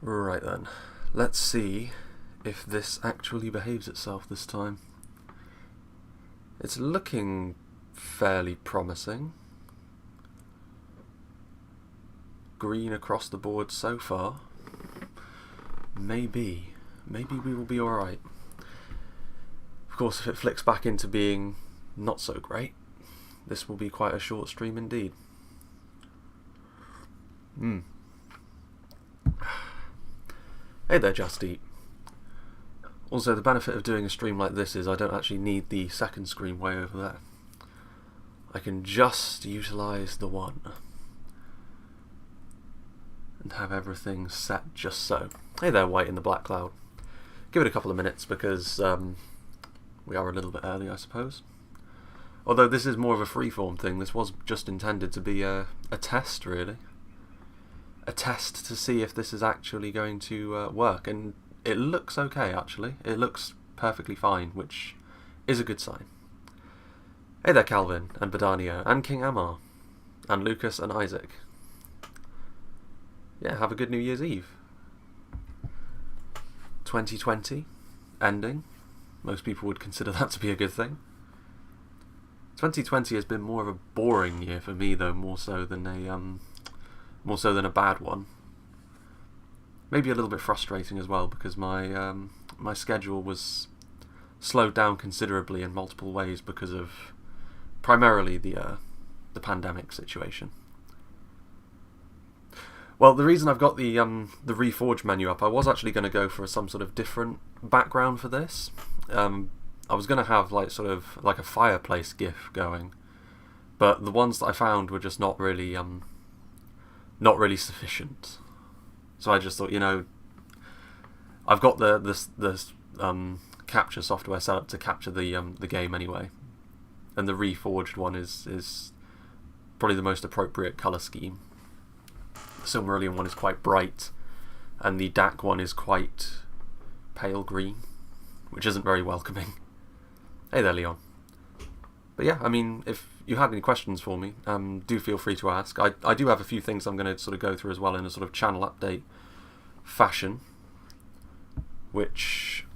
Right then, let's see if this actually behaves itself this time. It's looking fairly promising. Green across the board so far. Maybe we will be alright. Of course, if it flicks back into being not so great, this will be quite a short stream indeed. Hey there, Just Eat. Also, the benefit of doing a stream like this is I don't actually need the second screen way over there. I can just utilise the one and have everything set just so. Hey there, White in the Black Cloud. Give it a couple of minutes because we are a little bit early, I suppose. Although this is more of a freeform thing, this was just intended to be a test, really. A test to see if this is actually going to work, and it looks okay, actually. It looks perfectly fine, which is a good sign. Hey there, Calvin, and Badanio, and King Amar, and Lucas and Isaac. Yeah, have a good New Year's Eve. 2020, ending. Most people would consider that to be a good thing. 2020 has been more of a boring year for me, though, more so than a bad one. Maybe a little bit frustrating as well, because my my schedule was slowed down considerably in multiple ways because of primarily the pandemic situation. Well, the reason I've got the Reforge menu up, I was actually going to go for some sort of different background for this. I was going to have like a fireplace GIF going, but the ones that I found were just not really sufficient. So I just thought, you know, I've got the capture software set up to capture the game anyway, and the Reforged one is probably the most appropriate colour scheme. The Silmarillion one is quite bright, and the Dach one is quite pale green, which isn't very welcoming. Hey there, Leon. But yeah, I mean, if you had any questions for me, do feel free to ask. I do have a few things I'm going to sort of go through as well in a sort of channel update fashion, which,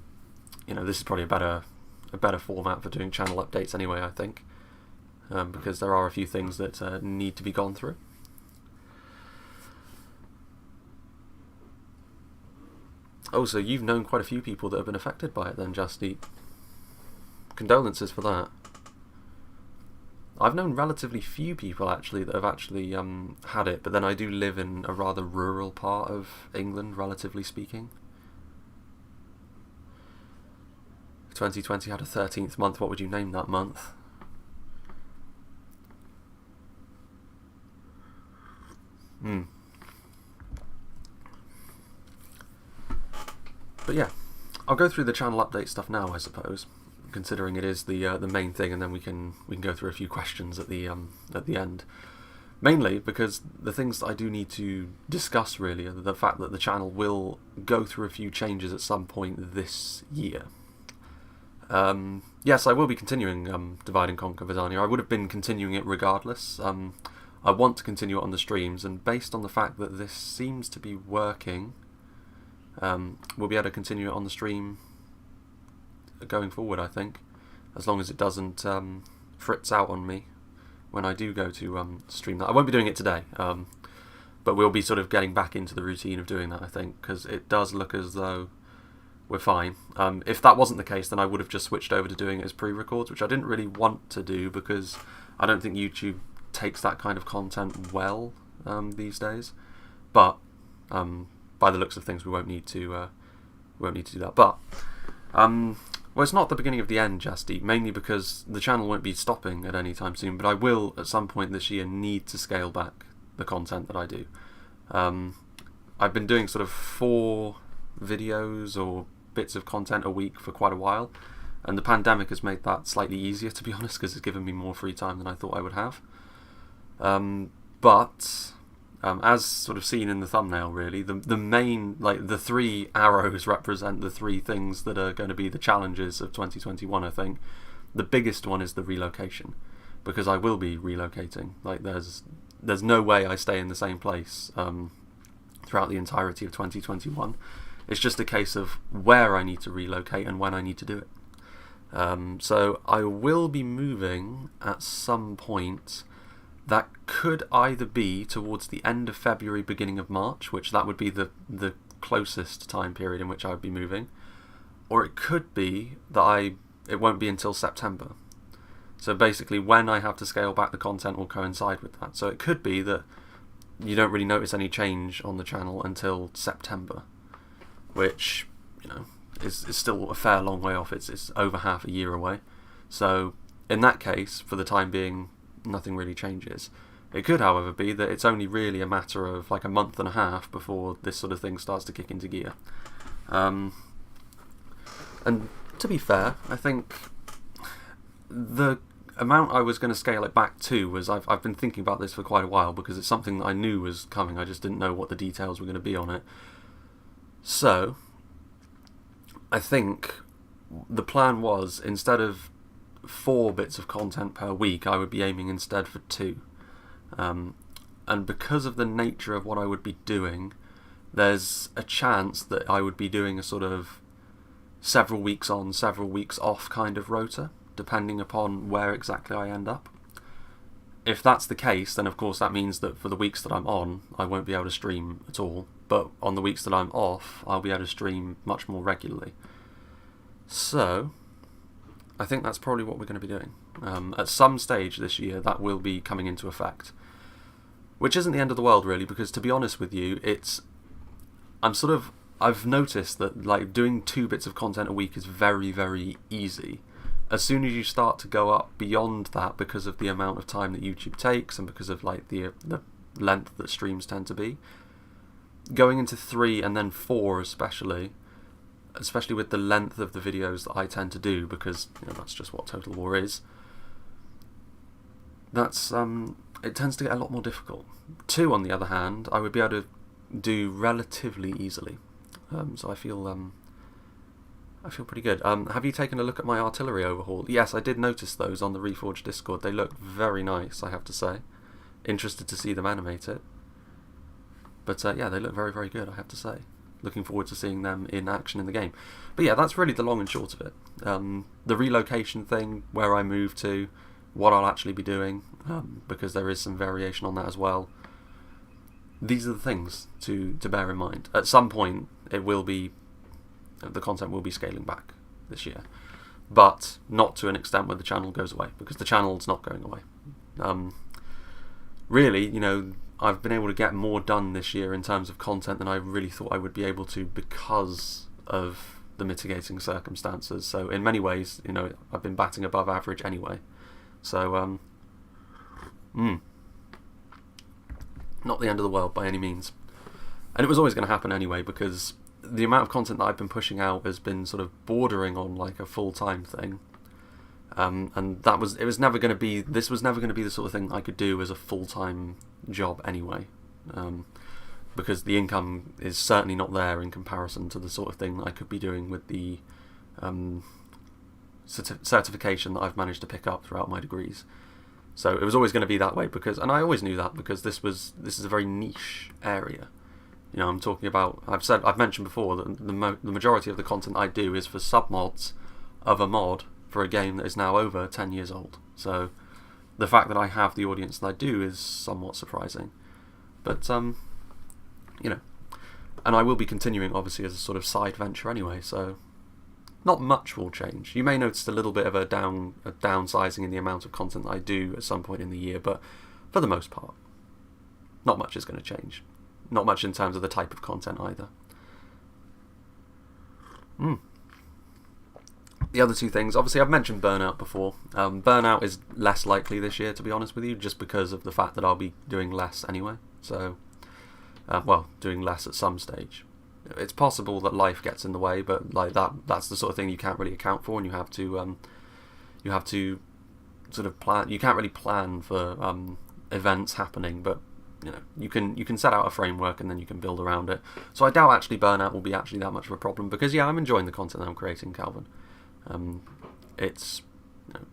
you know, this is probably a better format for doing channel updates anyway, I think, because there are a few things that need to be gone through. Oh, so you've known quite a few people that have been affected by it then, Just Eat. Condolences for that. I've known relatively few people actually that have actually had it, but then I do live in a rather rural part of England, relatively speaking. 2020 had a 13th month. What would you name that month? But yeah, I'll go through the channel update stuff now, I suppose, considering it is the main thing, and then we can go through a few questions at the end. Mainly because the things that I do need to discuss really are the fact that the channel will go through a few changes at some point this year. Yes, I will be continuing Divide and Conquer Vidania. I would have been continuing it regardless. I want to continue it on the streams, and based on the fact that this seems to be working, we'll be able to continue it on the stream going forward, I think, as long as it doesn't fritz out on me when I do go to stream that. I won't be doing it today, but we'll be sort of getting back into the routine of doing that, I think, because it does look as though we're fine. If that wasn't the case, then I would have just switched over to doing it as pre-records, which I didn't really want to do because I don't think YouTube takes that kind of content well these days. But by the looks of things, we won't need to do that. But well, it's not the beginning of the end, Just Eat, mainly because the channel won't be stopping at any time soon, but I will at some point this year need to scale back the content that I do. I've been doing sort of 4 videos or bits of content a week for quite a while, and the pandemic has made that slightly easier, to be honest, because it's given me more free time than I thought I would have. But as sort of seen in the thumbnail, really, the main, like, the 3 arrows represent the 3 things that are going to be the challenges of 2021, I think. The biggest one is the relocation, because I will be relocating. Like, there's no way I stay in the same place throughout the entirety of 2021. It's just a case of where I need to relocate and when I need to do it. So I will be moving at some point. That could either be towards the end of February, beginning of March, which that would be the closest time period in which I would be moving, or it could be that it won't be until September. So basically, when I have to scale back the content will coincide with that. So it could be that you don't really notice any change on the channel until September, which, you know, is still a fair long way off. It's over half a year away. So in that case, for the time being, nothing really changes. It could, however, be that it's only really a matter of like a month and a half before this sort of thing starts to kick into gear. And to be fair, I think the amount I was going to scale it back to was, I've been thinking about this for quite a while because it's something that I knew was coming. I just didn't know what the details were going to be on it. So I think the plan was, instead of 4 bits of content per week, I would be aiming instead for 2. And because of the nature of what I would be doing, there's a chance that I would be doing a sort of several weeks on, several weeks off kind of rota, depending upon where exactly I end up. If that's the case, then of course that means that for the weeks that I'm on, I won't be able to stream at all, but on the weeks that I'm off, I'll be able to stream much more regularly. So I think that's probably what we're going to be doing. At some stage this year, that will be coming into effect, which isn't the end of the world really, because to be honest with you, I've noticed that like doing 2 bits of content a week is very, very easy. As soon as you start to go up beyond that, because of the amount of time that YouTube takes and because of like the length that streams tend to be, going into 3 and then 4 especially with the length of the videos that I tend to do, because you know, that's just what Total War is, that's it tends to get a lot more difficult. 2, on the other hand, I would be able to do relatively easily. So I feel pretty good. Have you taken a look at my artillery overhaul? Yes, I did notice those on the Reforged Discord. They look very nice, I have to say. Interested to see them animate it. But yeah, they look very, very good, I have to say. Looking forward to seeing them in action in the game. But yeah, that's really the long and short of it. The relocation thing, where I move to, what I'll actually be doing, because there is some variation on that as well. These are the things to bear in mind. At some point, the content will be scaling back this year, but not to an extent where the channel goes away, because the channel's not going away. Really, you know, I've been able to get more done this year in terms of content than I really thought I would be able to, because of the mitigating circumstances. So in many ways, you know, I've been batting above average anyway. So not the end of the world by any means. And it was always going to happen anyway, because the amount of content that I've been pushing out has been sort of bordering on like a full-time thing. And this was never going to be the sort of thing I could do as a full-time job anyway. Because the income is certainly not there in comparison to the sort of thing that I could be doing with the certification that I've managed to pick up throughout my degrees. So it was always going to be that way, and I always knew that, because this is a very niche area. You know, I'm talking about, I've mentioned before that the majority of the content I do is for submods of a mod for a game that is now over 10 years old. So the fact that I have the audience that I do is somewhat surprising. But you know, and I will be continuing obviously as a sort of side venture anyway, so not much will change. You may notice a little bit of a downsizing in the amount of content that I do at some point in the year, but for the most part, not much is going to change. Not much in terms of the type of content either. The other 2 things, obviously I've mentioned Burnout before. Burnout is less likely this year, to be honest with you, just because of the fact that I'll be doing less anyway. So, doing less at some stage. It's possible that life gets in the way, but like that's the sort of thing you can't really account for, and you have to sort of plan. You can't really plan for events happening, but you know, you can set out a framework and then you can build around it. So I doubt actually Burnout will be actually that much of a problem, because yeah, I'm enjoying the content that I'm creating, Calvin. It's, you know,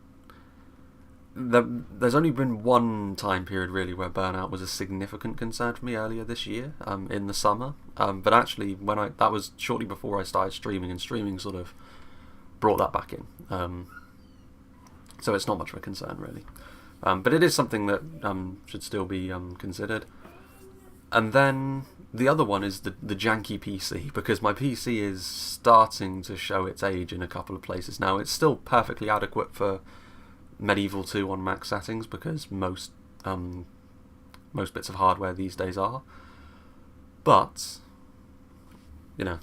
there's only been one time period really where Burnout was a significant concern for me earlier this year, in the summer. But actually, that was shortly before I started streaming, and streaming sort of brought that back in. So it's not much of a concern really. But it is something that should still be considered. And then the other one is the janky PC, because my PC is starting to show its age in a couple of places now. It's still perfectly adequate for Medieval 2 on max settings, because most bits of hardware these days are. But, you know,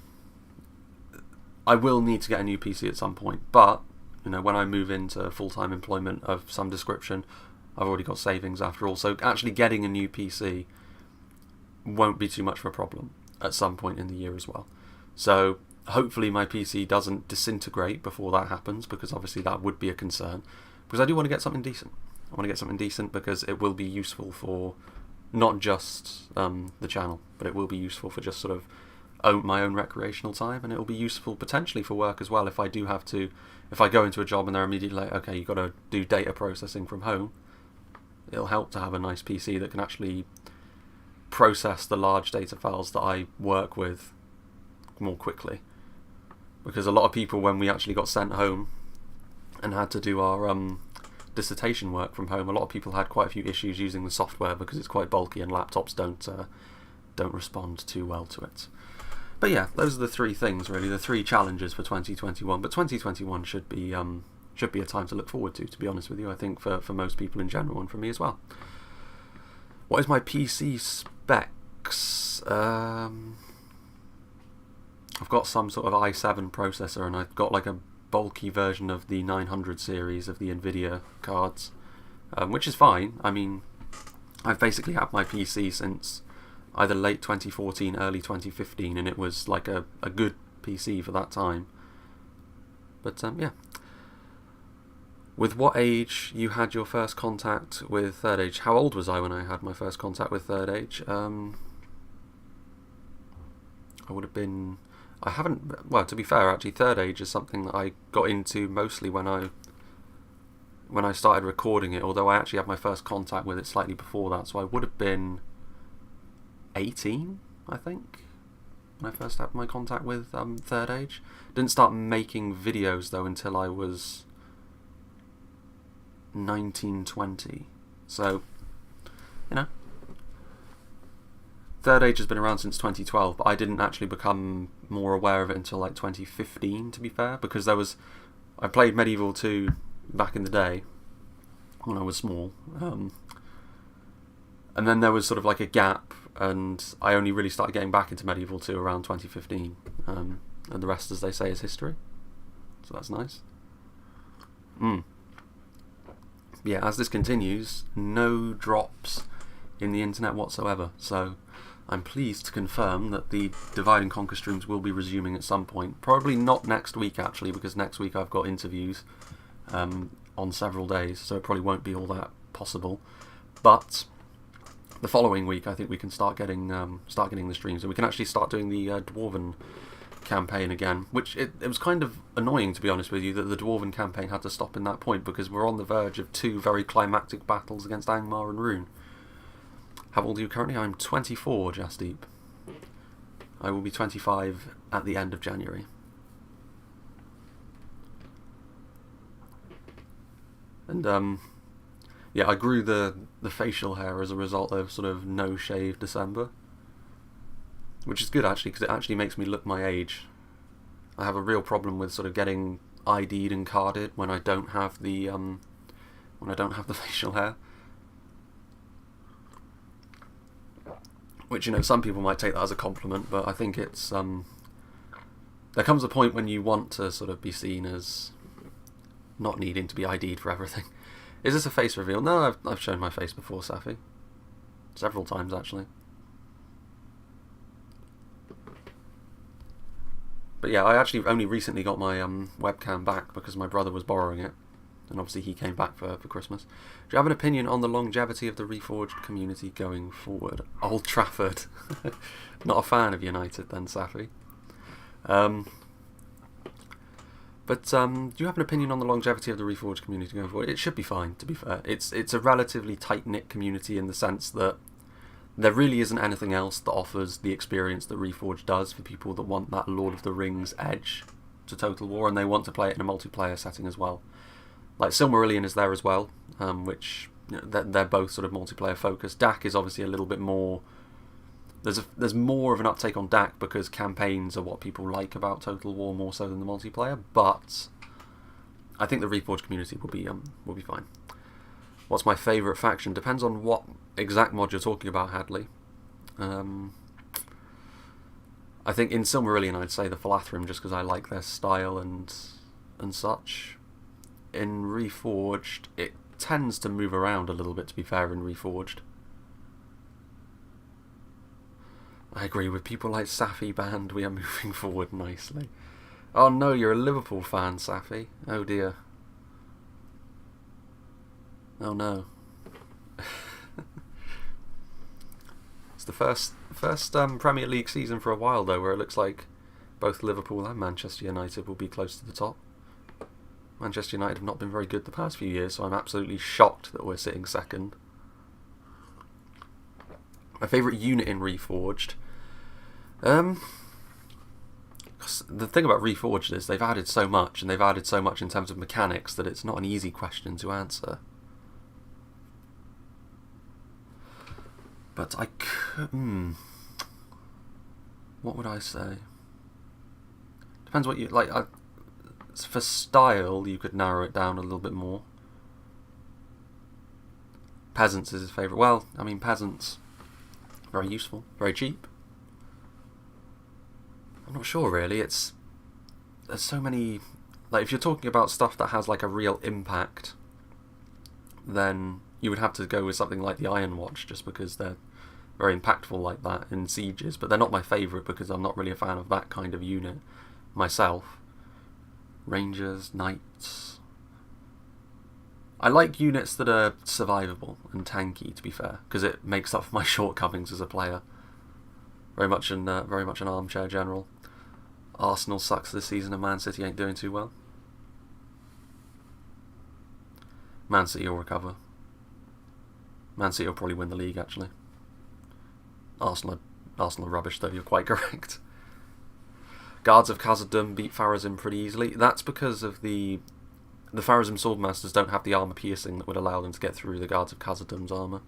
I will need to get a new PC at some point. But, you know, when I move into full-time employment of some description, I've already got savings after all. So actually getting a new PC won't be too much of a problem at some point in the year as well. So hopefully my PC doesn't disintegrate before that happens, because obviously that would be a concern. Because I do want to get something decent. I want to get something decent because it will be useful for not just the channel, but it will be useful for just sort of my own recreational time, and it will be useful potentially for work as well if I go into a job and they're immediately like, okay, you've got to do data processing from home. It'll help to have a nice PC that can actually process the large data files that I work with more quickly. Because a lot of people, when we actually got sent home and had to do our dissertation work from home, a lot of people had quite a few issues using the software because it's quite bulky and laptops don't respond too well to it. But yeah, those are the three things really, the three challenges for 2021. But 2021 should be a time to look forward to be honest with you, I think, for most people in general, and for me as well. What is my PC specs? I've got some sort of i7 processor, and I've got like a bulky version of the 900 series of the Nvidia cards, which is fine. I mean, I've basically had my PC since either late 2014, early 2015, and it was like a good PC for that time. But yeah. With what age you had your first contact with Third Age? How old was I when I had my first contact with Third Age? I would have been... I haven't... Well, to be fair, actually, Third Age is something that I got into mostly when I started recording it, although I actually had my first contact with it slightly before that, so I would have been 18, I think, when I first had my contact with Third Age. Didn't start making videos, though, until I was 19, 20. So, you know, Third Age has been around since 2012, but I didn't actually become more aware of it until like 2015, to be fair, because I played Medieval 2 back in the day when I was small, and then there was sort of like a gap, and I only really started getting back into Medieval 2 around 2015, and the rest, as they say, is history. So that's nice. Yeah, as this continues, no drops in the internet whatsoever, so I'm pleased to confirm that the Divide and Conquer streams will be resuming at some point. Probably not next week, actually, because next week I've got interviews on several days, so it probably won't be all that possible. But the following week, I think we can start getting the streams, and we can actually start doing the Dwarven campaign again, which it was kind of annoying, to be honest with you, that the Dwarven campaign had to stop in that point, because we're on the verge of two very climactic battles against Angmar and Rune. How old are you currently? I'm 24, Jasdeep. I will be 25 at the end of January. And yeah, I grew the facial hair as a result of sort of no shave December, which is good actually, because it actually makes me look my age. I have a real problem with sort of getting ID'd and carded when I don't have the facial hair. Which, you know, some people might take that as a compliment, but I think it's there comes a point when you want to sort of be seen as not needing to be ID'd for everything. Is this a face reveal? No, I've shown my face before, Safi. Several times, actually. But yeah, I actually only recently got my webcam back because my brother was borrowing it, and obviously he came back for Christmas. Do you have an opinion on the longevity of the Reforged community going forward? Old Trafford. Not a fan of United then, Safi. But do you have an opinion on the longevity of the Reforged community going forward? It should be fine, to be fair. It's a relatively tight-knit community in the sense that there really isn't anything else that offers the experience that Reforged does for people that want that Lord of the Rings edge to Total War, and they want to play it in a multiplayer setting as well. Like Silmarillion is there as well, which they're both sort of multiplayer focused. Dach is obviously a little bit more. There's more of an uptake on Dach because campaigns are what people like about Total War more so than the multiplayer. But I think the Reforged community will be fine. What's my favourite faction? Depends on what exact mod you're talking about, Hadley. I think in Silmarillion I'd say the Philathrim just because I like their style and such. In Reforged, it tends to move around a little bit, to be fair, in Reforged. I agree with people like Safi Band, we are moving forward nicely. Oh no, you're a Liverpool fan, Safi. Oh dear. Oh no. It's the first Premier League season for a while though, where it looks like both Liverpool and Manchester United will be close to the top. Manchester United have not been very good the past few years, so I'm absolutely shocked that we're sitting second. My favourite unit in Reforged. The thing about Reforged is they've added so much, and they've added so much in terms of mechanics that it's not an easy question to answer. But I could... what would I say? Depends what you... like. For style, you could narrow it down a little bit more. Peasants is his favourite. Well, I mean, Peasants, very useful, very cheap. I'm not sure, really. There's so many... like, if you're talking about stuff that has, like, a real impact, then you would have to go with something like the Iron Watch, just because they're very impactful like that in sieges. But they're not my favourite, because I'm not really a fan of that kind of unit myself. Rangers, Knights... I like units that are survivable and tanky, to be fair, because it makes up for my shortcomings as a player. Very much an armchair general. Arsenal sucks this season and Man City ain't doing too well. Man City will recover. Man City will probably win the league, actually. Arsenal are rubbish, though, you're quite correct. Guards of Khazad-dûm beat Pharazim pretty easily. That's because of the Pharazim Swordmasters don't have the armour piercing that would allow them to get through the Guards of Khazad-dûm's armour.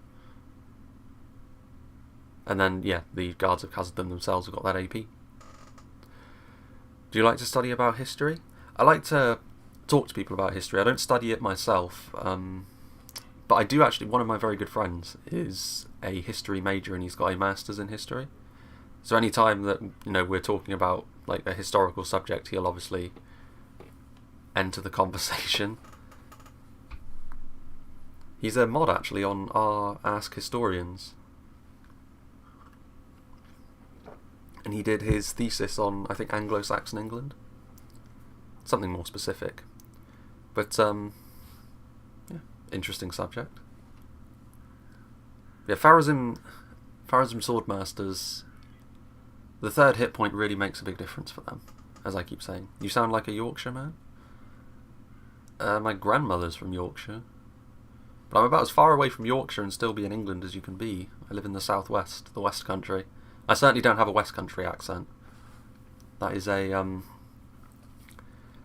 And then, yeah, the Guards of Khazad-dûm themselves have got that AP. Do you like to study about history? I like to talk to people about history. I don't study it myself, but I do actually. One of my very good friends is a history major and he's got a master's in history. So any time that we're talking about like a historical subject, he'll obviously enter the conversation. He's a mod actually on our Ask Historians. And he did his thesis on, I think, Anglo-Saxon England. Something more specific. But, yeah, interesting subject. Yeah, Pharazim Swordmasters, the third hit point really makes a big difference for them, as I keep saying. You sound like a Yorkshire man. My grandmother's from Yorkshire. But I'm about as far away from Yorkshire and still be in England as you can be. I live in the southwest, the West Country. I certainly don't have a West Country accent. That is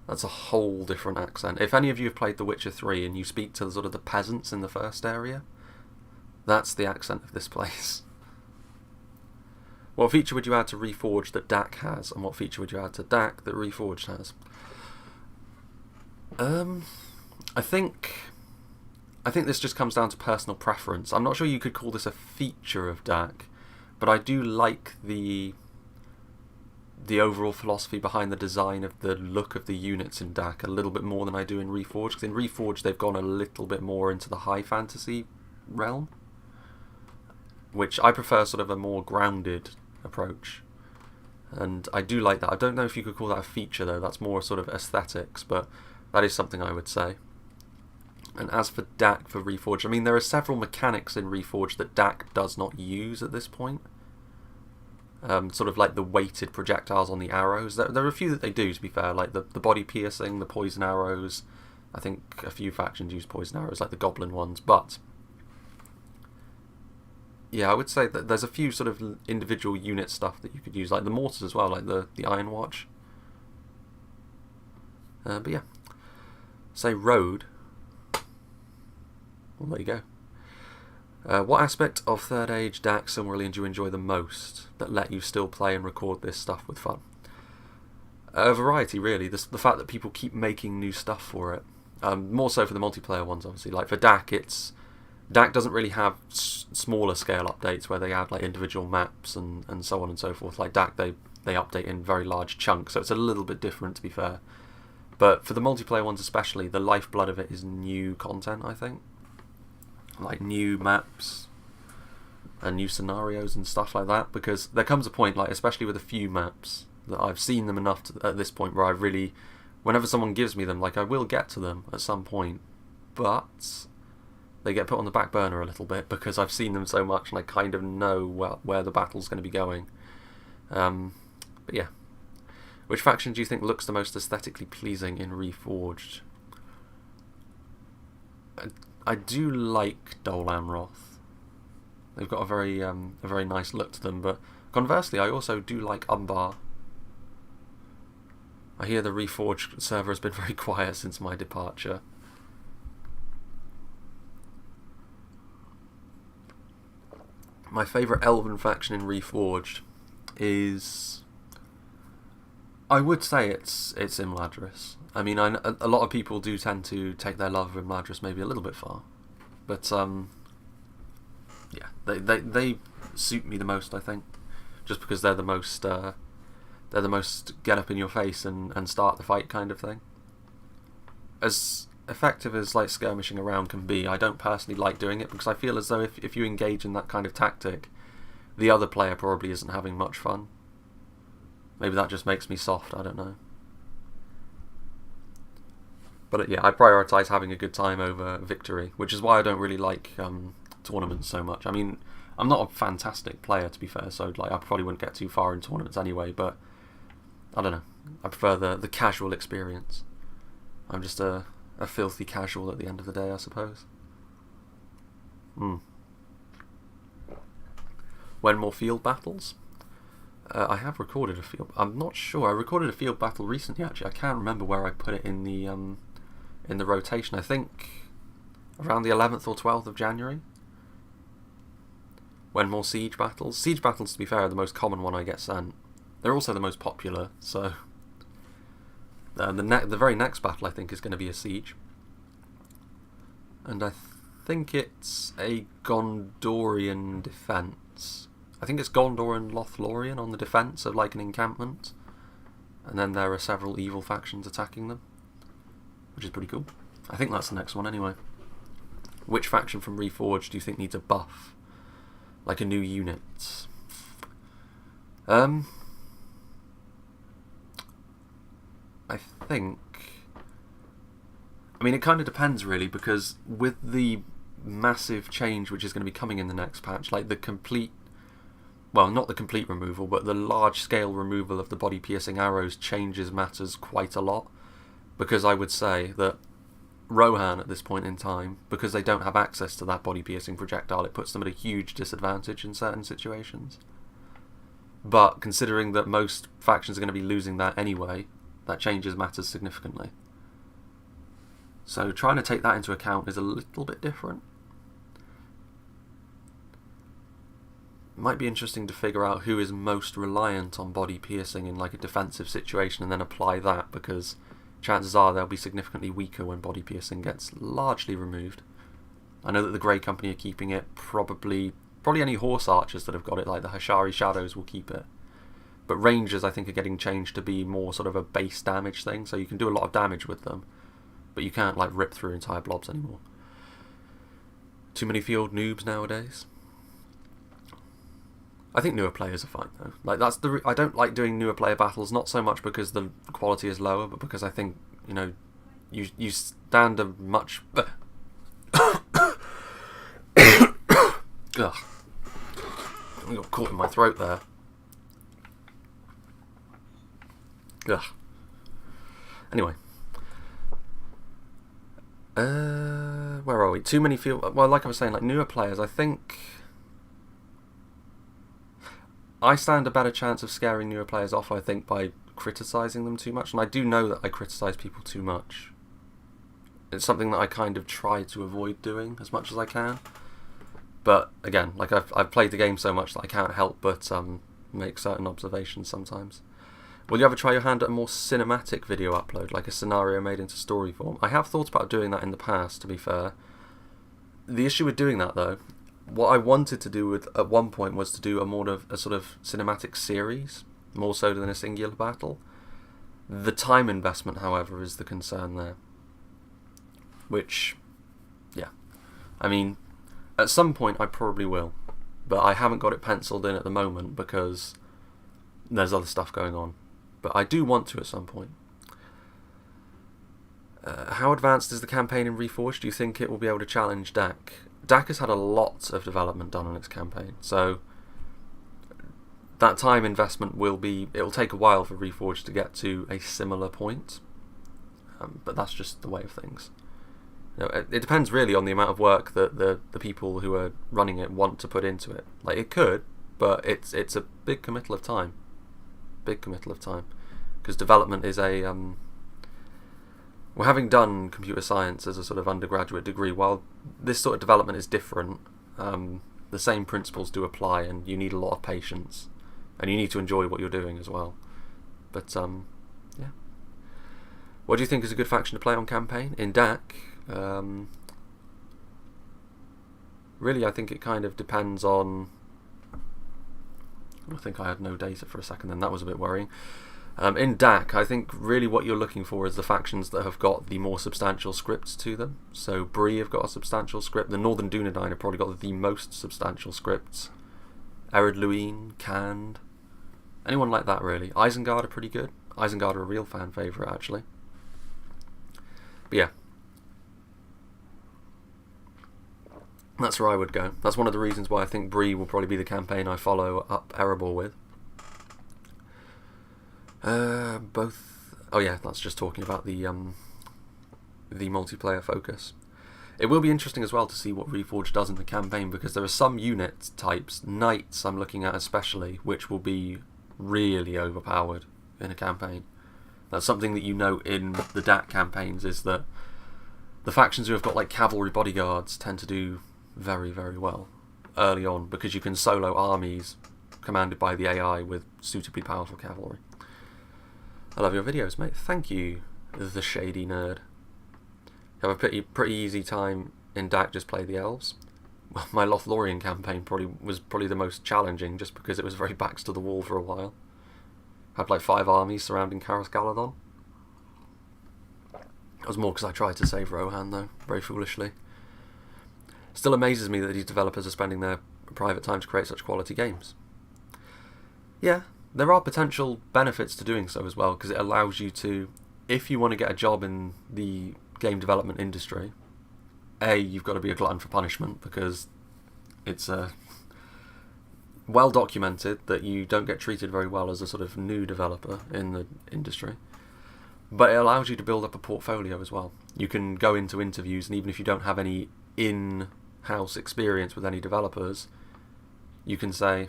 that's a whole different accent. If any of you have played The Witcher 3 and you speak to sort of the peasants in the first area, that's the accent of this place. What feature would you add to Reforge that Dach has, and what feature would you add to Dach that Reforged has? I think this just comes down to personal preference. I'm not sure you could call this a feature of Dach, but I do like the overall philosophy behind the design of the look of the units in Dach a little bit more than I do in Reforge, because in Reforge they've gone a little bit more into the high fantasy realm, which I prefer sort of a more grounded approach, and I do like that. I don't know if you could call that a feature though, that's more sort of aesthetics, but that is something I would say. And as for Dach for Reforge, I mean, there are several mechanics in Reforge that Dach does not use at this point. sort of like the weighted projectiles on the arrows. There are a few that they do, to be fair, like the body piercing, the poison arrows. I think a few factions use poison arrows, like the goblin ones, but yeah, I would say that there's a few sort of individual unit stuff that you could use, like the mortars as well, like the Iron Watch. But yeah, say road. Well, there you go. What aspect of Third Age Dach Silmarillion do you enjoy the most that let you still play and record this stuff with fun? A variety, really. The fact that people keep making new stuff for it. More so for the multiplayer ones, obviously. Like for Dach, Dach doesn't really have smaller scale updates where they add like individual maps and so on and so forth. Like Dach, they update in very large chunks, so it's a little bit different, to be fair. But for the multiplayer ones especially, the lifeblood of it is new content, I think. Like new maps and new scenarios and stuff like that, because there comes a point, like especially with a few maps, that I've seen them enough at this point where I really, whenever someone gives me them, like I will get to them at some point, but they get put on the back burner a little bit because I've seen them so much and I kind of know where the battle's going to be going. But yeah. Which faction do you think looks the most aesthetically pleasing in Reforged? I do like Dol Amroth. They've got a very nice look to them, but conversely, I also do like Umbar. I hear the Reforged server has been very quiet since my departure. My favourite Elven faction in Reforged is, I would say it's Imladris. I mean, a lot of people do tend to take their love of Imladris maybe a little bit far, but yeah, they suit me the most, I think, just because they're the most get up in your face and start the fight kind of thing. As effective as like skirmishing around can be, I don't personally like doing it because I feel as though if you engage in that kind of tactic, the other player probably isn't having much fun. Maybe that just makes me soft, I don't know. But yeah, I prioritise having a good time over victory, which is why I don't really like tournaments so much. I mean, I'm not a fantastic player, to be fair, so like I probably wouldn't get too far in tournaments anyway, but I don't know. I prefer the casual experience. I'm just a filthy casual at the end of the day, I suppose. When more field battles? I have recorded a field. I'm not sure. I recorded a field battle recently. Actually, I can't remember where I put it in the rotation. I think around the 11th or 12th of January. When more siege battles. Siege battles, to be fair, are the most common one I get sent. They're also the most popular. So the very next battle I think is going to be a siege, and I think it's a Gondorian defense. I think it's Gondor and Lothlorien on the defense of like an encampment, and then there are several evil factions attacking them, which is pretty cool. I think that's the next one anyway. Which faction from Reforged do you think needs a buff, like a new unit? I think, I mean, it kind of depends really, because with the massive change which is going to be coming in the next patch, like the complete, well, not the complete removal, but the large scale removal of the body piercing arrows changes matters quite a lot, because I would say that Rohan at this point in time, because they don't have access to that body piercing projectile, it puts them at a huge disadvantage in certain situations. But considering that most factions are going to be losing that anyway, that changes matters significantly. So trying to take that into account is a little bit different. It might be interesting to figure out who is most reliant on body piercing in like a defensive situation and then apply that, because chances are they'll be significantly weaker when body piercing gets largely removed. I know that the Grey Company are keeping it, probably any horse archers that have got it, like the Hashari Shadows, will keep it. But rangers, I think, are getting changed to be more sort of a base damage thing, so you can do a lot of damage with them, but you can't like rip through entire blobs anymore. Too many field noobs nowadays. I think newer players are fine though. Like I don't like doing newer player battles, not so much because the quality is lower, but because I think, you know, you stand a much Ugh. I got caught in my throat there. Ugh. Anyway. Where are we? Too many feel... Well, like I was saying, like newer players, I think... I stand a better chance of scaring newer players off, I think, by criticising them too much. And I do know that I criticise people too much. It's something that I kind of try to avoid doing as much as I can. But, again, like I've played the game so much that I can't help but make certain observations sometimes. Will you ever try your hand at a more cinematic video upload, like a scenario made into story form? I have thought about doing that in the past, to be fair. The issue with doing that, though, what I wanted to do at one point was to do a sort of cinematic series, more so than a singular battle. The time investment, however, is the concern there. Which, yeah. I mean, at some point I probably will, but I haven't got it penciled in at the moment because there's other stuff going on. But I do want to at some point. How advanced is the campaign in Reforged? Do you think it will be able to challenge Dach? Dach has had a lot of development done on its campaign, so that time investment it'll take a while for Reforged to get to a similar point, but that's just the way of things. You know, it depends really on the amount of work that the people who are running it want to put into it. Like, it could, but it's a big committal of time. Because development is well, having done computer science as a sort of undergraduate degree, while this sort of development is different, the same principles do apply, and you need a lot of patience, and you need to enjoy what you're doing as well. But yeah, what do you think is a good faction to play on campaign in Dach? Really, I think it kind of depends on... I think I had no data for a second then, that was a bit worrying. In Dach, I think really what you're looking for is the factions that have got the more substantial scripts to them. So Bree have got a substantial script, the Northern Dunedain have probably got the most substantial scripts. Ered Luin, Canned, anyone like that really. Isengard are pretty good. Isengard are a real fan favourite actually. But yeah. That's where I would go. That's one of the reasons why I think Bree will probably be the campaign I follow up Erebor with. Both... Oh yeah, that's just talking about the multiplayer focus. It will be interesting as well to see what Reforged does in the campaign, because there are some unit types, knights I'm looking at especially, which will be really overpowered in a campaign. That's something that you note in the Dach campaigns, is that the factions who have got like cavalry bodyguards tend to do very, very well early on, because you can solo armies commanded by the AI with suitably powerful cavalry. I love your videos, mate. Thank you, the shady nerd. You have a pretty easy time in Dach, just play the elves. Well, my Lothlorien campaign was probably the most challenging, just because it was very backs to the wall for a while. Had like 5 armies surrounding Karas Galadon. It was more because I tried to save Rohan, though, very foolishly. Still amazes me that these developers are spending their private time to create such quality games. Yeah, there are potential benefits to doing so as well, because it allows you to, if you want to get a job in the game development industry, you've got to be a glutton for punishment, because it's well documented that you don't get treated very well as a sort of new developer in the industry. But it allows you to build up a portfolio as well. You can go into interviews, and even if you don't have any in-house experience with any developers, you can say,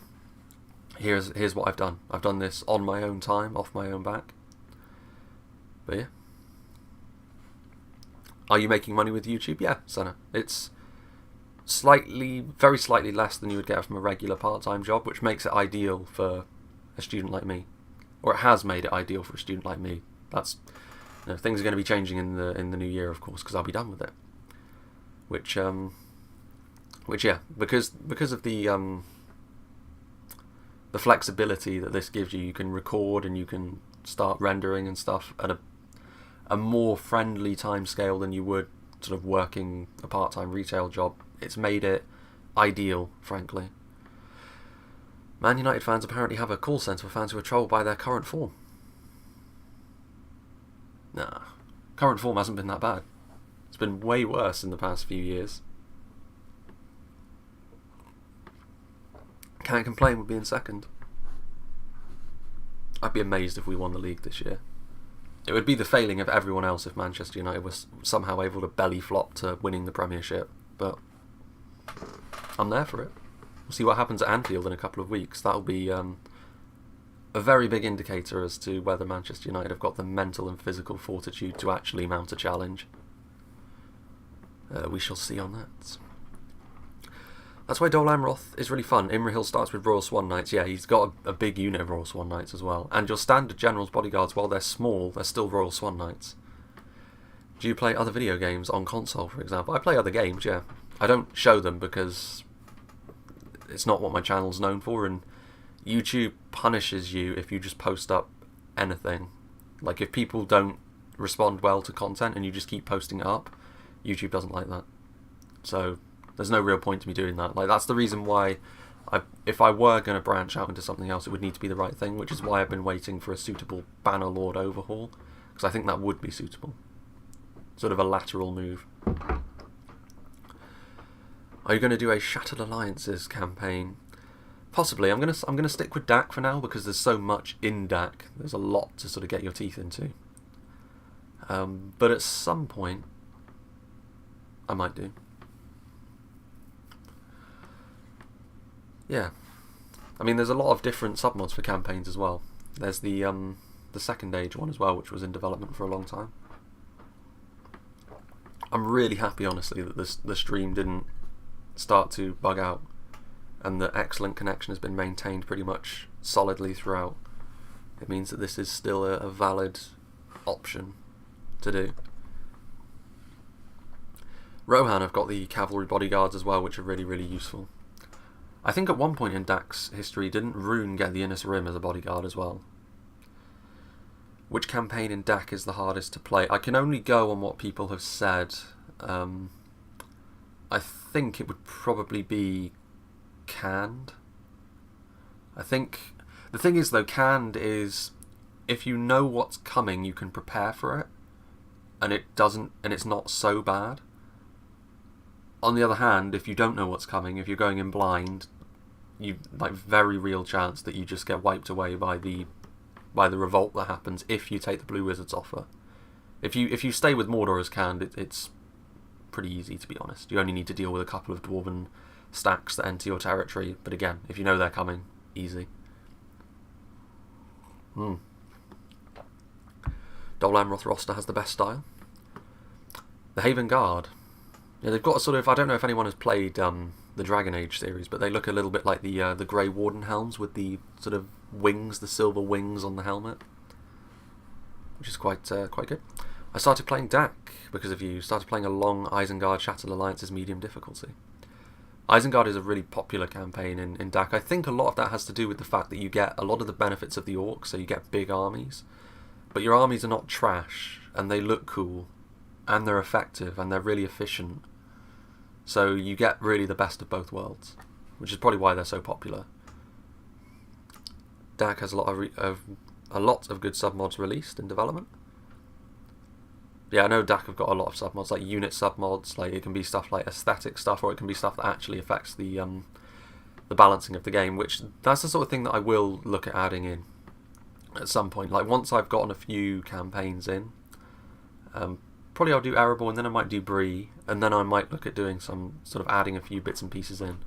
here's what I've done. I've done this on my own time, off my own back. But yeah. Are you making money with YouTube? Yeah, Senna. It's very slightly less than you would get from a regular part-time job, which makes it ideal for a student like me. Or it has made it ideal for a student like me. That's, things are going to be changing in the new year, of course, because I'll be done with it. Which yeah, because of the flexibility that this gives you, you can record and you can start rendering and stuff at a more friendly time scale than you would sort of working a part-time retail job. It's made it ideal, frankly. Man United fans apparently have a call centre for fans who are trolled by their current form. Nah, current form hasn't been that bad. It's been way worse in the past few years. Can't complain with being second. I'd be amazed if we won the league this year. It would be the failing of everyone else if Manchester United was somehow able to belly flop to winning the Premiership, but I'm there for it. We'll see what happens at Anfield in a couple of weeks. That'll be a very big indicator as to whether Manchester United have got the mental and physical fortitude to actually mount a challenge. We shall see on that. That's why Dol Amroth is really fun. Imrahil starts with Royal Swan Knights. Yeah, he's got a big unit of Royal Swan Knights as well. And your standard General's Bodyguards, while they're small, they're still Royal Swan Knights. Do you play other video games on console, for example? I play other games, yeah. I don't show them because it's not what my channel's known for, and YouTube punishes you if you just post up anything. Like, if people don't respond well to content and you just keep posting it up, YouTube doesn't like that. So there's no real point to me doing that. Like, that's the reason why if I were going to branch out into something else, it would need to be the right thing, which is why I've been waiting for a suitable Bannerlord overhaul, because I think that would be suitable. Sort of a lateral move. Are you going to do a Shattered Alliances campaign? Possibly. I'm gonna stick with Dach for now, because there's so much in Dach. There's a lot to sort of get your teeth into. But at some point, I might do. Yeah, I mean, there's a lot of different submods for campaigns as well. There's the Second Age one as well, which was in development for a long time. I'm really happy, honestly, that the stream didn't start to bug out, and the excellent connection has been maintained pretty much solidly throughout. It means that this is still a valid option to do. Rohan have got the cavalry bodyguards as well, which are really, really useful. I think at one point in Dach's history, didn't Rune get the Innis Rim as a bodyguard as well? Which campaign in Dach is the hardest to play? I can only go on what people have said. I think it would probably be Canned. I think the thing is, though, Canned is, if you know what's coming, you can prepare for it, and it's not so bad. On the other hand, if you don't know what's coming, if you're going in blind, you very real chance that you just get wiped away by the revolt that happens if you take the Blue Wizard's offer. If you stay with Mordor as Canned, it's pretty easy, to be honest. You only need to deal with a couple of Dwarven stacks that enter your territory, but again, if you know they're coming, easy. Dol Amroth roster has the best style. The Haven Guard. Yeah, they've got a sort of, I don't know if anyone has played the Dragon Age series, but they look a little bit like the Grey Warden helms with the sort of wings, the silver wings on the helmet, which is quite good. I started playing Dach because of you. Started playing a long Isengard Shattered Alliances medium difficulty. Isengard is a really popular campaign in Dach. I think a lot of that has to do with the fact that you get a lot of the benefits of the orcs, so you get big armies, but your armies are not trash, and they look cool, and they're effective, and they're really efficient. So you get really the best of both worlds, which is probably why they're so popular. Dach has a lot of good submods released in development. Yeah, I know Dach have got a lot of submods, like unit submods. Like, it can be stuff like aesthetic stuff, or it can be stuff that actually affects the balancing of the game. Which that's the sort of thing that I will look at adding in at some point. Like, once I've gotten a few campaigns in, probably I'll do Erebor, and then I might do Bree, and then I might look at doing some sort of adding a few bits and pieces in,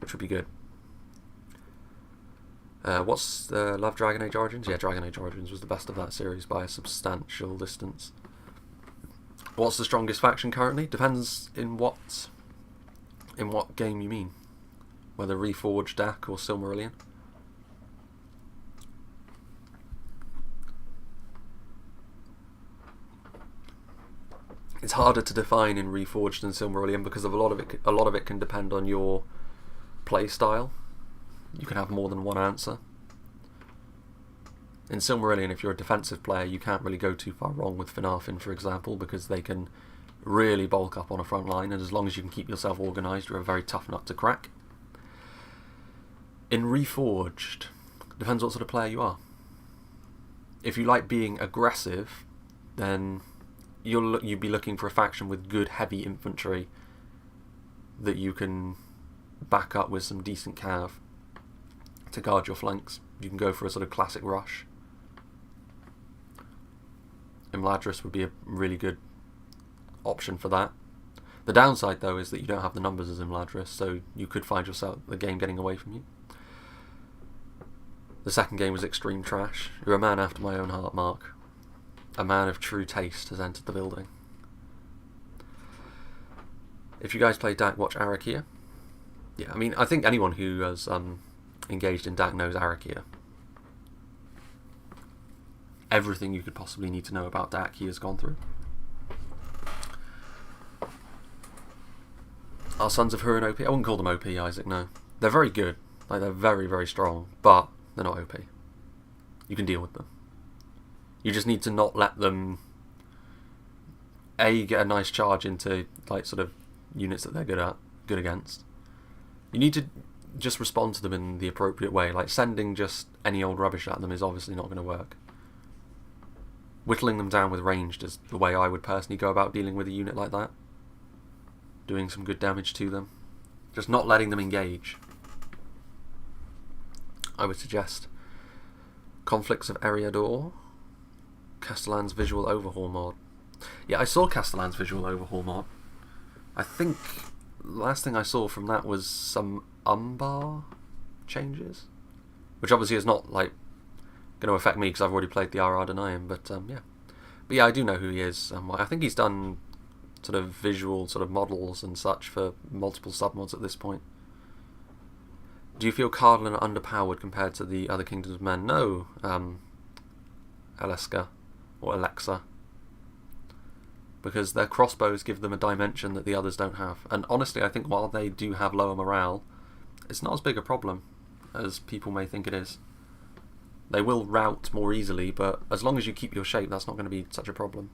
which would be good. What's Love Dragon Age Origins? Yeah, Dragon Age Origins was the best of that series by a substantial distance. What's the strongest faction currently? Depends in what game you mean. Whether Reforged, Dach, or Silmarillion. It's harder to define in Reforged and Silmarillion because of a lot of it can depend on your play style. You can have more than one answer. In Silmarillion, if you're a defensive player, you can't really go too far wrong with Finarfin, for example, because they can really bulk up on a front line, and as long as you can keep yourself organised, you're a very tough nut to crack. In Reforged, depends what sort of player you are. If you like being aggressive, then you'd be looking for a faction with good heavy infantry that you can back up with some decent cav to guard your flanks. you can go for a sort of classic rush. Imladris would be a really good option for that. The downside, though, is that you don't have the numbers as Imladris, so you could find yourself the game getting away from you. The second game was extreme trash. You're a man after my own heart, Mark. A man of true taste has entered the building. If you guys play Dach, watch Arakia. Yeah, I mean, I think anyone who has engaged in Dach knows Arakia. Everything you could possibly need to know about Dach he has gone through. Are Sons of Hurin OP? I wouldn't call them OP, Isaac, no. They're very good. Like, they're very, very strong, but they're not OP. You can deal with them. You just need to not let them get a nice charge into like sort of units that they're good against. You need to just respond to them in the appropriate way. Like sending just any old rubbish at them is obviously not going to work. Whittling them down with ranged is the way I would personally go about dealing with a unit like that. Doing some good damage to them. Just not letting them engage. I would suggest Conflicts of Eriador, Castellan's Visual Overhaul mod. Yeah, I saw Castellan's Visual Overhaul mod. I think last thing I saw from that was some Umbar changes, which obviously is not like going to affect me because I've already played the R. Ardenium, but yeah, I do know who he is. I think he's done sort of visual sort of models and such for multiple submods at this point. Do you feel Cardinal are underpowered compared to the other Kingdoms of Men? No, Aleska or Alexa, because their crossbows give them a dimension that the others don't have. And honestly, I think while they do have lower morale, it's not as big a problem as people may think it is. They will rout more easily, but as long as you keep your shape, that's not going to be such a problem.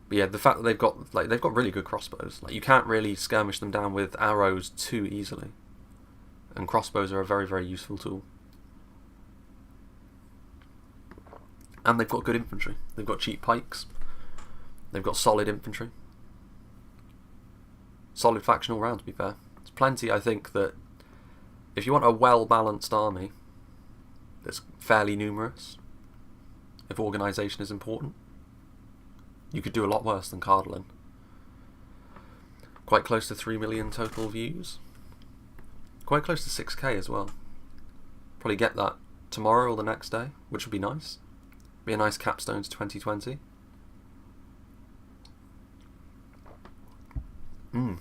But yeah, the fact that they've got really good crossbows. Like you can't really skirmish them down with arrows too easily. And crossbows are a very, very useful tool. And they've got good infantry. They've got cheap pikes. They've got solid infantry. Solid faction all round, to be fair. There's plenty, I think, that if you want a well-balanced army that's fairly numerous, if organisation is important, you could do a lot worse than Cardlin. Quite close to 3 million total views. Quite close to 6k as well. Probably get that tomorrow or the next day, which would be nice. Be a nice capstone to 2020. I'm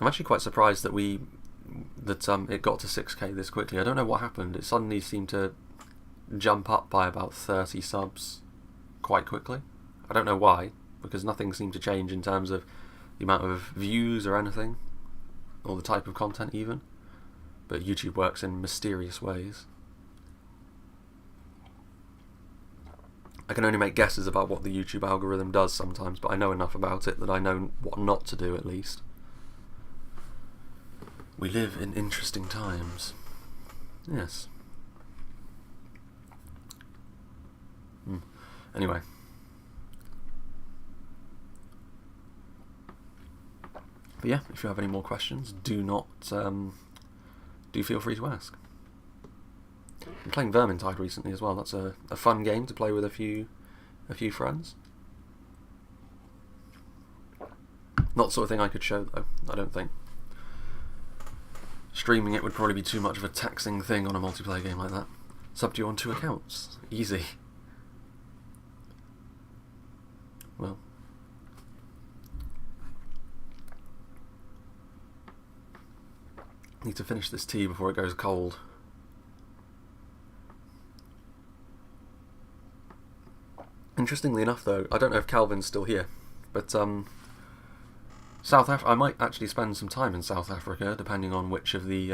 actually quite surprised that it got to 6k this quickly. I don't know what happened. It suddenly seemed to jump up by about 30 subs quite quickly. I don't know why, because nothing seemed to change in terms of the amount of views or anything, or the type of content even. But YouTube works in mysterious ways. I can only make guesses about what the YouTube algorithm does sometimes, but I know enough about it that I know what not to do at least. We live in interesting times. Yes. Anyway. But yeah, if you have any more questions, do feel free to ask. I'm playing Vermintide recently as well. That's a fun game to play with a few friends. Not the sort of thing I could show though, I don't think. Streaming it would probably be too much of a taxing thing on a multiplayer game like that. Sub to you on 2 accounts. Easy. Well. Need to finish this tea before it goes cold. Interestingly enough though, I don't know if Calvin's still here, but I might actually spend some time in South Africa, depending on which of the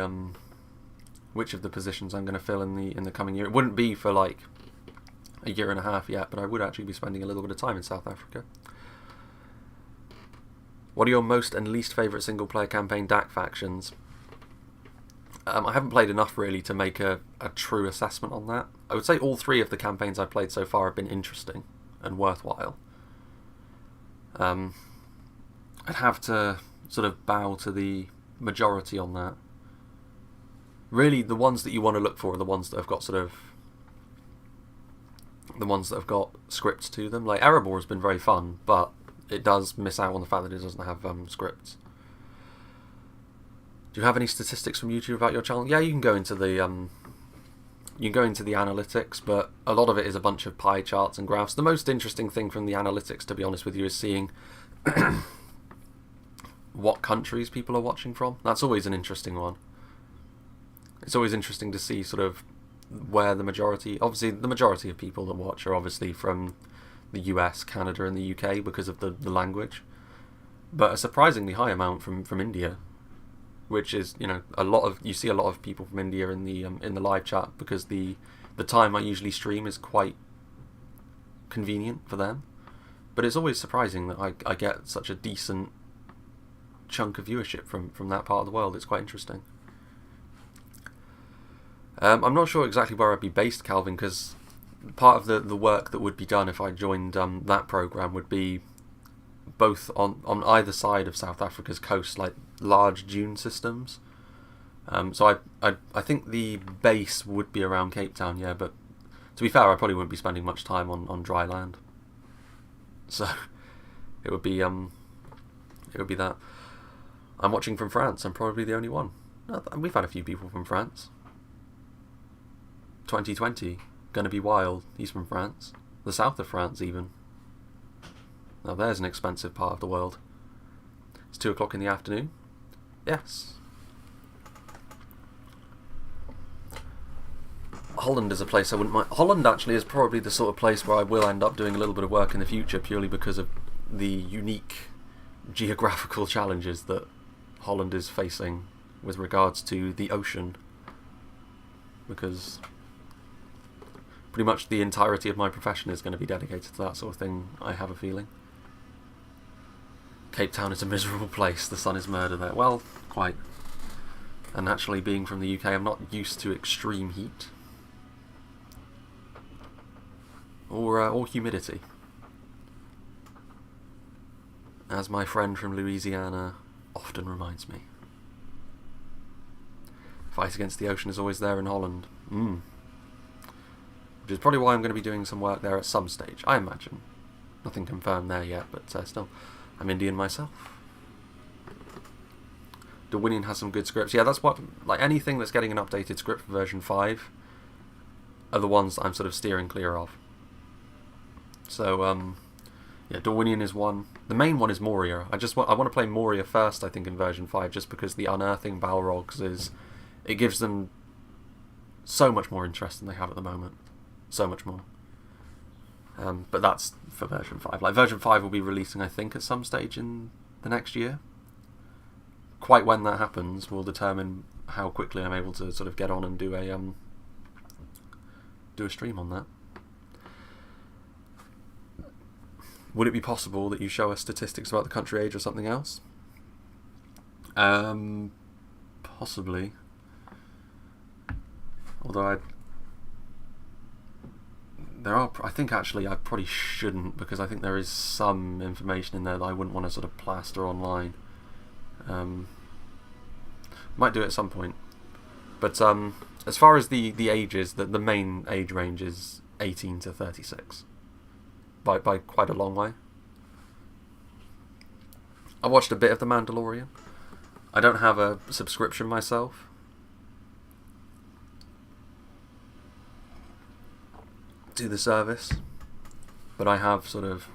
positions I'm going to fill in the coming year. It wouldn't be for like a year and a half yet, but I would actually be spending a little bit of time in South Africa. What are your most and least favourite single-player campaign Dach factions? I haven't played enough really to make a true assessment on that. I would say all 3 of the campaigns I've played so far have been interesting and worthwhile. I'd have to sort of bow to the majority on that. Really, the ones that you want to look for are the ones that have got scripts to them. Like Erebor has been very fun, but it does miss out on the fact that it doesn't have scripts. Do you have any statistics from YouTube about your channel? Yeah, you can go into the analytics, but a lot of it is a bunch of pie charts and graphs. The most interesting thing from the analytics, to be honest with you, is seeing what countries people are watching from. That's always an interesting one. It's always interesting to see sort of where the majority of people that watch are obviously from the US, Canada and the UK because of the language, but a surprisingly high amount from India, which is, you know, you see a lot of people from India in the live chat because the time I usually stream is quite convenient for them. But it's always surprising that I get such a decent chunk of viewership from that part of the world. It's quite interesting. I'm not sure exactly where I'd be based, Calvin, because part of the work that would be done if I joined that program would be both on either side of South Africa's coast, like large dune systems. So I think the base would be around Cape Town, yeah, but to be fair, I probably wouldn't be spending much time on dry land. So it would be that. I'm watching from France. I'm probably the only one. No, we've had a few people from France. 2020, gonna be wild. He's from France, the south of France even. Now there's an expensive part of the world. It's 2 o'clock in the afternoon. Yes. Holland is a place I wouldn't mind. Holland actually is probably the sort of place where I will end up doing a little bit of work in the future, purely because of the unique geographical challenges that Holland is facing with regards to the ocean. Because pretty much the entirety of my profession is going to be dedicated to that sort of thing, I have a feeling. Cape Town is a miserable place. The sun is murder there. Well, quite. And actually, being from the UK, I'm not used to extreme heat. Or humidity. As my friend from Louisiana often reminds me. Fight against the ocean is always there in Holland. Which is probably why I'm going to be doing some work there at some stage, I imagine. Nothing confirmed there yet, but still. I'm Indian myself. Darwinian has some good scripts. Yeah, that's what, like, anything that's getting an updated script for version 5 are the ones that I'm sort of steering clear of. So, yeah, Darwinian is one. The main one is Moria. I want to play Moria first, I think, in version 5, just because the unearthing Balrogs it gives them so much more interest than they have at the moment. So much more. But that's for version 5. Like, version 5 will be releasing, I think, at some stage in the next year. Quite when that happens will determine how quickly I'm able to sort of get on and do a stream on that. Would it be possible that you show us statistics about the country age or something else? Possibly. Although I think actually I probably shouldn't, because I think there is some information in there that I wouldn't want to sort of plaster online. Might do it at some point. But as far as the ages, the main age range is 18 to 36. By quite a long way. I watched a bit of The Mandalorian. I don't have a subscription myself. To the service. But I have sort of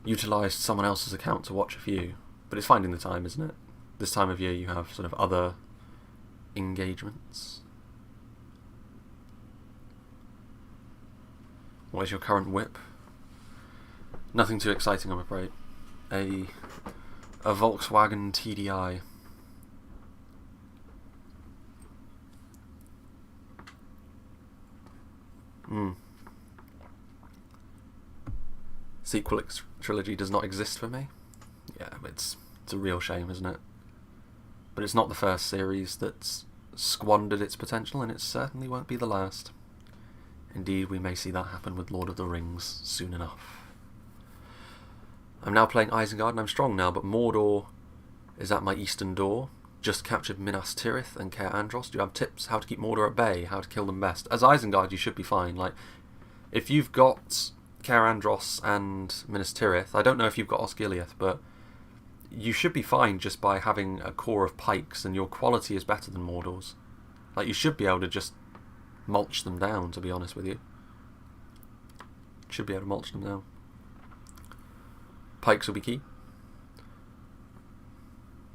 utilised someone else's account to watch a few. But it's finding the time, isn't it? This time of year you have sort of other engagements. What is your current whip? Nothing too exciting, I'm afraid. A Volkswagen TDI. Sequel trilogy does not exist for me. Yeah, it's a real shame, isn't it? But it's not the first series that's squandered its potential, and it certainly won't be the last. Indeed, we may see that happen with Lord of the Rings soon enough. I'm now playing Isengard, and I'm strong now, but Mordor is at my eastern door. Just captured Minas Tirith and Caer Andros. Do you have tips how to keep Mordor at bay? How to kill them best? As Isengard, you should be fine. Like, if you've got Caer Andros and Minas Tirith, I don't know if you've got Osgiliath, but you should be fine just by having a core of pikes, and your quality is better than Mordor's. Like, you should be able to just mulch them down, to be honest with you. Should be able to mulch them down. Pikes will be key.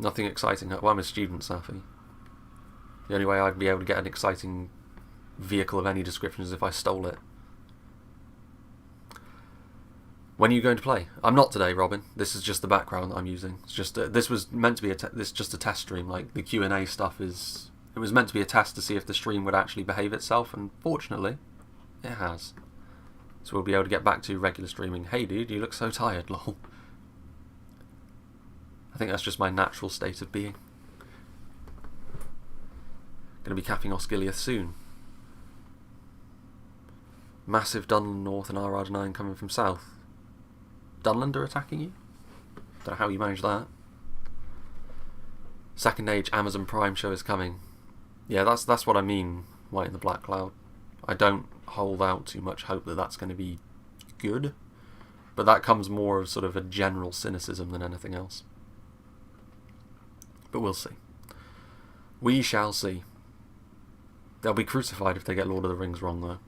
Nothing exciting. Well, I'm a student, Safi. The only way I'd be able to get an exciting vehicle of any description is if I stole it. When are you going to play? I'm not today, Robin. This is just the background that I'm using. It's just this was meant to be this just a test stream. Like, the Q&A stuff is, it was meant to be a test to see if the stream would actually behave itself, and fortunately, it has. So we'll be able to get back to regular streaming. Hey, dude, you look so tired, lol. I think that's just my natural state of being. Going to be capping Osgiliath soon. Massive Dunland North and RR9 coming from south. Dunland are attacking you? Don't know how you manage that. Second Age Amazon Prime show is coming. Yeah, that's what I mean, White in the Black Cloud. I don't hold out too much hope that that's going to be good, but that comes more of sort of a general cynicism than anything else. But we'll see. We shall see. They'll be crucified if they get Lord of the Rings wrong, though.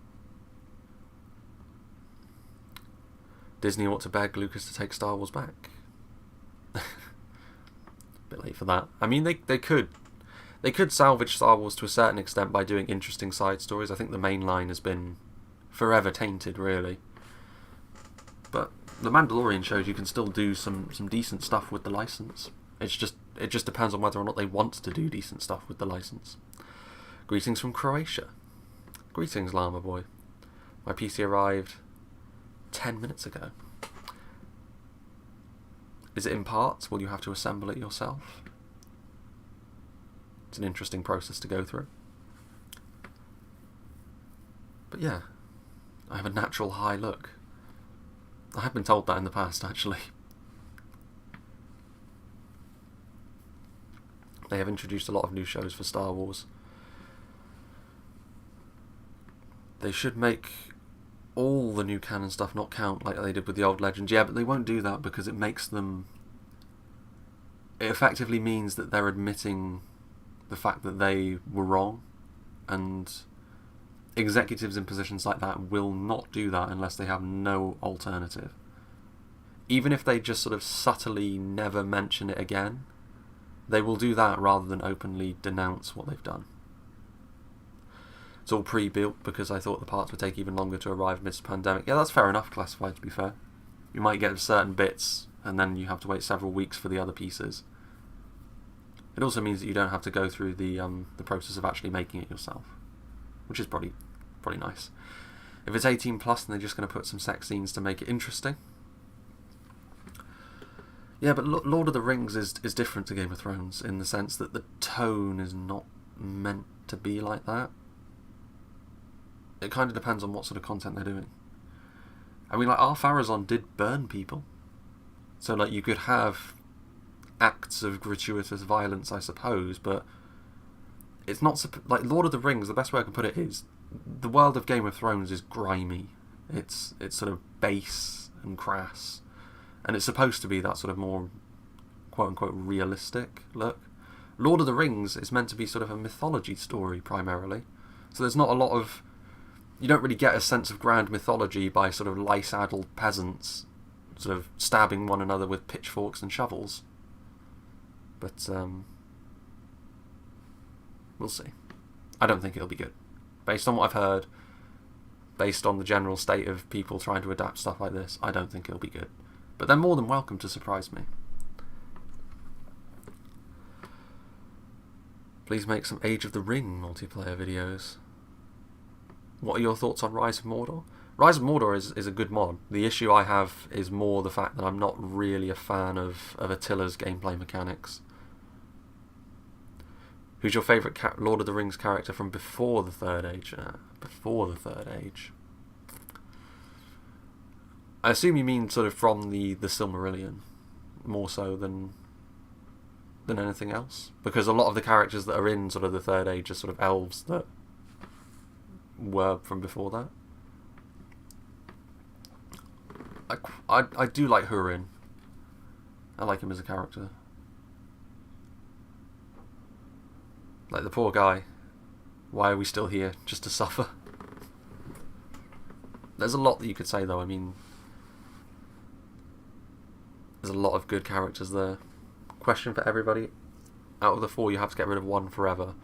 Disney ought to beg Lucas to take Star Wars back. Bit late for that. I mean, they could salvage Star Wars to a certain extent by doing interesting side stories. I think the main line has been forever tainted, really. But The Mandalorian shows you can still do some decent stuff with the license. It just depends on whether or not they want to do decent stuff with the license. Greetings from Croatia. Greetings, Llama Boy. My PC arrived 10 minutes ago. Is it in parts? Will you have to assemble it yourself? It's an interesting process to go through. But yeah, I have a natural high look. I have been told that in the past, actually. They have introduced a lot of new shows for Star Wars. They should make all the new canon stuff not count like they did with the old Legends. Yeah, but they won't do that because it makes them... It effectively means that they're admitting the fact that they were wrong, and executives in positions like that will not do that unless they have no alternative. Even if they just sort of subtly never mention it again, they will do that rather than openly denounce what they've done. It's all pre-built because I thought the parts would take even longer to arrive amidst the pandemic. Yeah, that's fair enough, Classified, to be fair. You might get certain bits and then you have to wait several weeks for the other pieces. It also means that you don't have to go through the process of actually making it yourself, which is probably nice. If it's 18 plus, then they're just going to put some sex scenes to make it interesting. Yeah, but Lord of the Rings is different to Game of Thrones in the sense that the tone is not meant to be like that. It kind of depends on what sort of content they're doing. I mean, like, Ar-Pharazôn did burn people. So, like, you could have acts of gratuitous violence, I suppose, but it's not... Like, Lord of the Rings, the best way I can put it is, the world of Game of Thrones is grimy. It's sort of base and crass. And it's supposed to be that sort of more, quote-unquote, realistic look. Lord of the Rings is meant to be sort of a mythology story, primarily. So there's not a lot of... You don't really get a sense of grand mythology by sort of lice-addled peasants sort of stabbing one another with pitchforks and shovels. But, we'll see. I don't think it'll be good. Based on what I've heard, based on the general state of people trying to adapt stuff like this, I don't think it'll be good. But they're more than welcome to surprise me. Please make some Age of the Ring multiplayer videos. What are your thoughts on Rise of Mordor? Rise of Mordor is a good mod. The issue I have is more the fact that I'm not really a fan of Attila's gameplay mechanics. Who's your favourite Lord of the Rings character from before the Third Age? Before the Third Age. I assume you mean sort of from the Silmarillion, more so than than anything else, because a lot of the characters that are in sort of the Third Age are sort of elves that were from before that. I do like Hurin. I like him as a character. Like, the poor guy. Why are we still here? Just to suffer? There's a lot that you could say, though. I mean, there's a lot of good characters there. Question for everybody. Out of the 4, you have to get rid of one forever.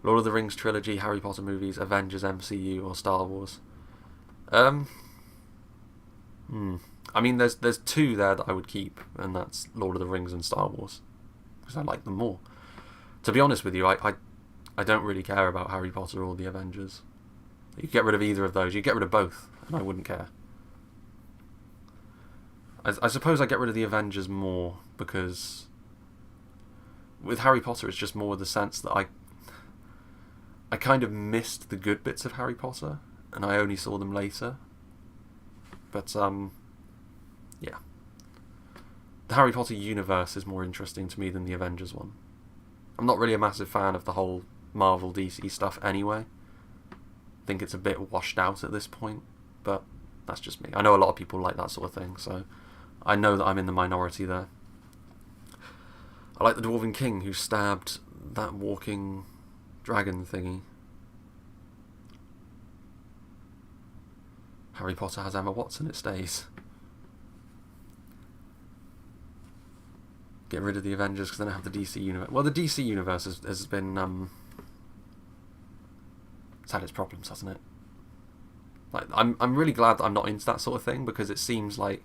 Lord of the Rings trilogy, Harry Potter movies, Avengers, MCU, or Star Wars. I mean, there's 2 there that I would keep, and that's Lord of the Rings and Star Wars, because I like them more. To be honest with you, I don't really care about Harry Potter or the Avengers. You could get rid of either of those. You get rid of both, and I wouldn't care. I suppose I get rid of the Avengers more, because with Harry Potter it's just more the sense that I kind of missed the good bits of Harry Potter, and I only saw them later. But, yeah. The Harry Potter universe is more interesting to me than the Avengers one. I'm not really a massive fan of the whole Marvel DC stuff anyway. I think it's a bit washed out at this point, but that's just me. I know a lot of people like that sort of thing, so I know that I'm in the minority there. I like the Dwarven King who stabbed that walking dragon thingy. Harry Potter has Emma Watson, it stays. Get rid of the Avengers because then I have the DC universe. Well, the DC universe has been it's had its problems, hasn't it? Like, I'm really glad that I'm not into that sort of thing, because it seems like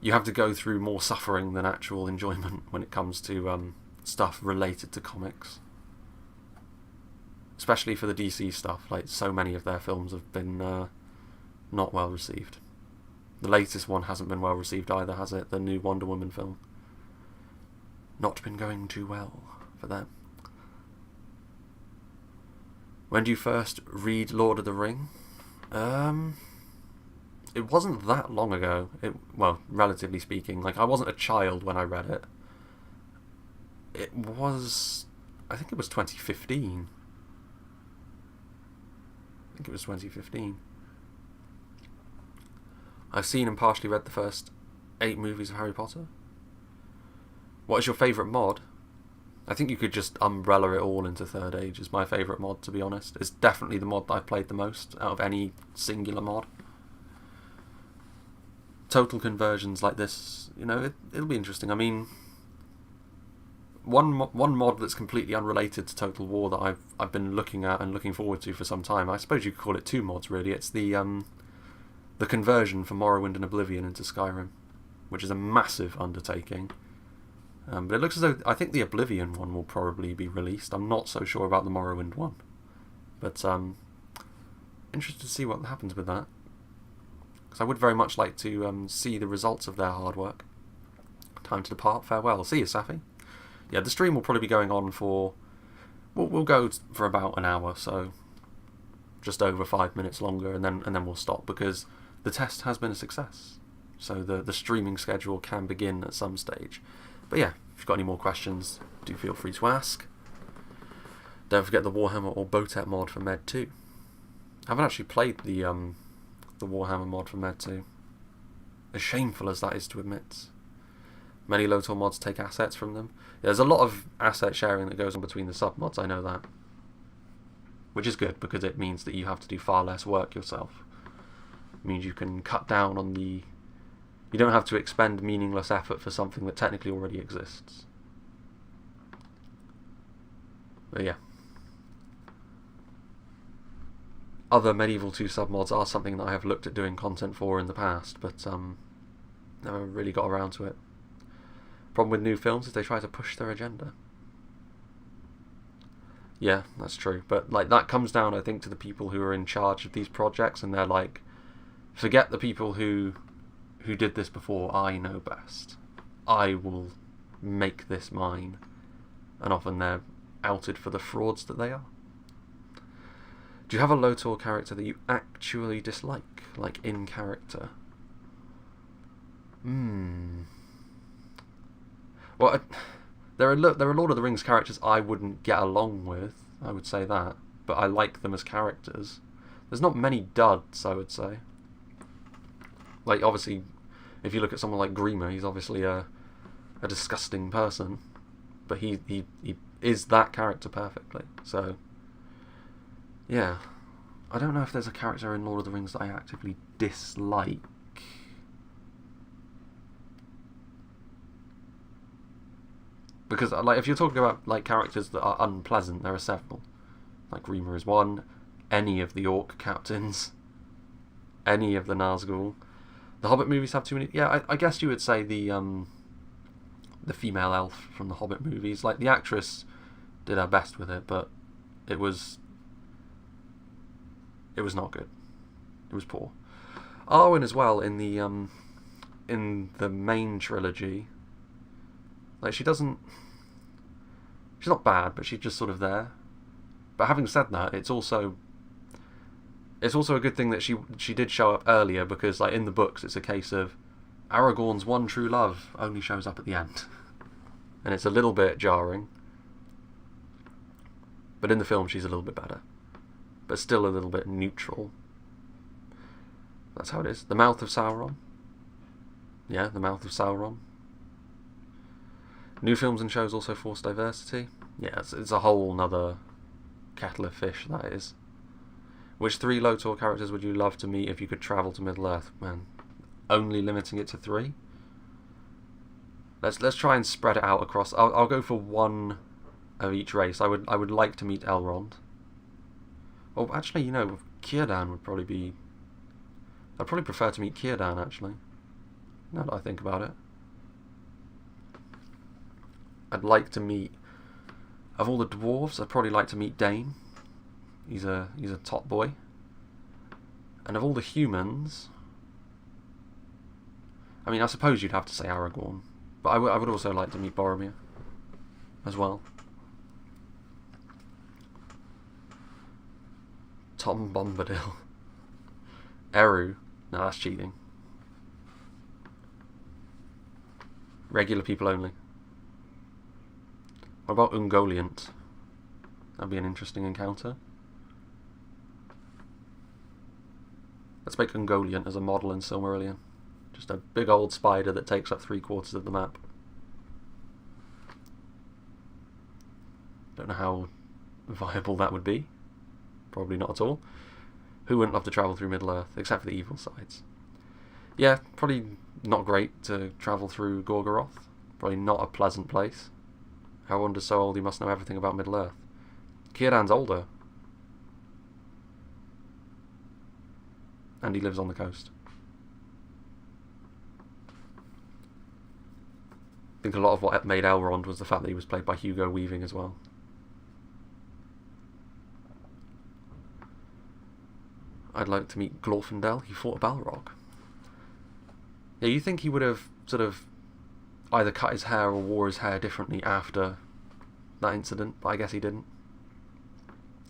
you have to go through more suffering than actual enjoyment when it comes to stuff related to comics. Especially for the DC stuff. Like, so many of their films have been not well received. The latest one hasn't been well received either, has it? The new Wonder Woman film. Not been going too well for them. When do you first read Lord of the Ring? It wasn't that long ago. Well, relatively speaking. Like, I wasn't a child when I read it. It was... I think it was 2015. I think it was 2015. I've seen and partially read the first 8 movies of Harry Potter. What is your favourite mod? I think you could just umbrella it all into Third Age as my favourite mod, to be honest. It's definitely the mod that I've played the most out of any singular mod. Total conversions like this, you know, it'll be interesting. I mean, one mod that's completely unrelated to Total War that I've been looking at and looking forward to for some time. I suppose you could call it 2 mods, really. It's the conversion from Morrowind and Oblivion into Skyrim, which is a massive undertaking. But it looks as though I think the Oblivion one will probably be released. I'm not so sure about the Morrowind one, but interested to see what happens with that, because I would very much like to see the results of their hard work. Time to depart. Farewell. See you, Safi. Yeah, the stream will probably be going on for... We'll go for about an hour, so just over 5 minutes longer, and then we'll stop, because the test has been a success. So the streaming schedule can begin at some stage. But yeah, if you've got any more questions, do feel free to ask. Don't forget the Warhammer or Botet mod for Med 2. I haven't actually played the Warhammer mod for Med 2. As shameful as that is to admit. Many LOTOR mods take assets from them. Yeah, there's a lot of asset sharing that goes on between the sub-mods, I know that. Which is good, because it means that you have to do far less work yourself. It means you can cut down on the... You don't have to expend meaningless effort for something that technically already exists. But yeah. Other Medieval 2 submods are something that I have looked at doing content for in the past, but never really got around to it. Problem with new films is they try to push their agenda. Yeah, that's true. But like that comes down, I think, to the people who are in charge of these projects, and they're like, forget the people who did this before, I know best. I will make this mine. And often they're outed for the frauds that they are. Do you have a LOTOR character that you actually dislike? Like, in character? Well, There are Lord of the Rings characters I wouldn't get along with, I would say that, but I like them as characters. There's not many duds, I would say. Like, obviously, if you look at someone like Grima, he's obviously a disgusting person, but he is that character perfectly. So, yeah. I don't know if there's a character in Lord of the Rings that I actively dislike. Because, like, if you're talking about, like, characters that are unpleasant, there are several. Like, Grima is one. Any of the Orc captains. Any of the Nazgul. The Hobbit movies have too many... Yeah, I guess you would say the female elf from the Hobbit movies. Like, the actress did her best with it, but it was not good. It was poor. Arwen as well, in the main trilogy... Like, she's not bad, but she's just sort of there. But having said that, it's also a good thing that she did show up earlier, because, like, in the books it's a case of Aragorn's one true love only shows up at the end. And it's a little bit jarring. But in the film she's a little bit better. But still a little bit neutral. That's how it is. The Mouth of Sauron. Yeah, the Mouth of Sauron. New films and shows also force diversity. Yeah, it's a whole nother kettle of fish, that is. Which 3 LOTOR characters would you love to meet if you could travel to Middle-earth? Man, only limiting it to 3? Let's try and spread it out across... I'll go for 1 of each race. I would like to meet Elrond. Oh, actually, you know, Círdan would probably be... I'd probably prefer to meet Círdan, actually. Now that I think about it. I'd like to meet... Of all the dwarves, I'd probably like to meet Dane. He's a top boy. And of all the humans... I mean, I suppose you'd have to say Aragorn. But I would also like to meet Boromir. As well. Tom Bombadil. Eru. No, that's cheating. Regular people only. What about Ungoliant? That'd be an interesting encounter. Let's make Ungoliant as a model in Silmarillion. Just a big old spider that takes up 3/4 of the map. Don't know how viable that would be. Probably not at all. Who wouldn't love to travel through Middle-earth, except for the evil sides? Yeah, probably not great to travel through Gorgoroth. Probably not a pleasant place. Elrond is so old he must know everything about Middle-earth. Círdan's older. And he lives on the coast. I think a lot of what made Elrond was the fact that he was played by Hugo Weaving as well. I'd like to meet Glorfindel. He fought a Balrog. Yeah, you think he would have sort of either cut his hair or wore his hair differently after that incident, but I guess he didn't.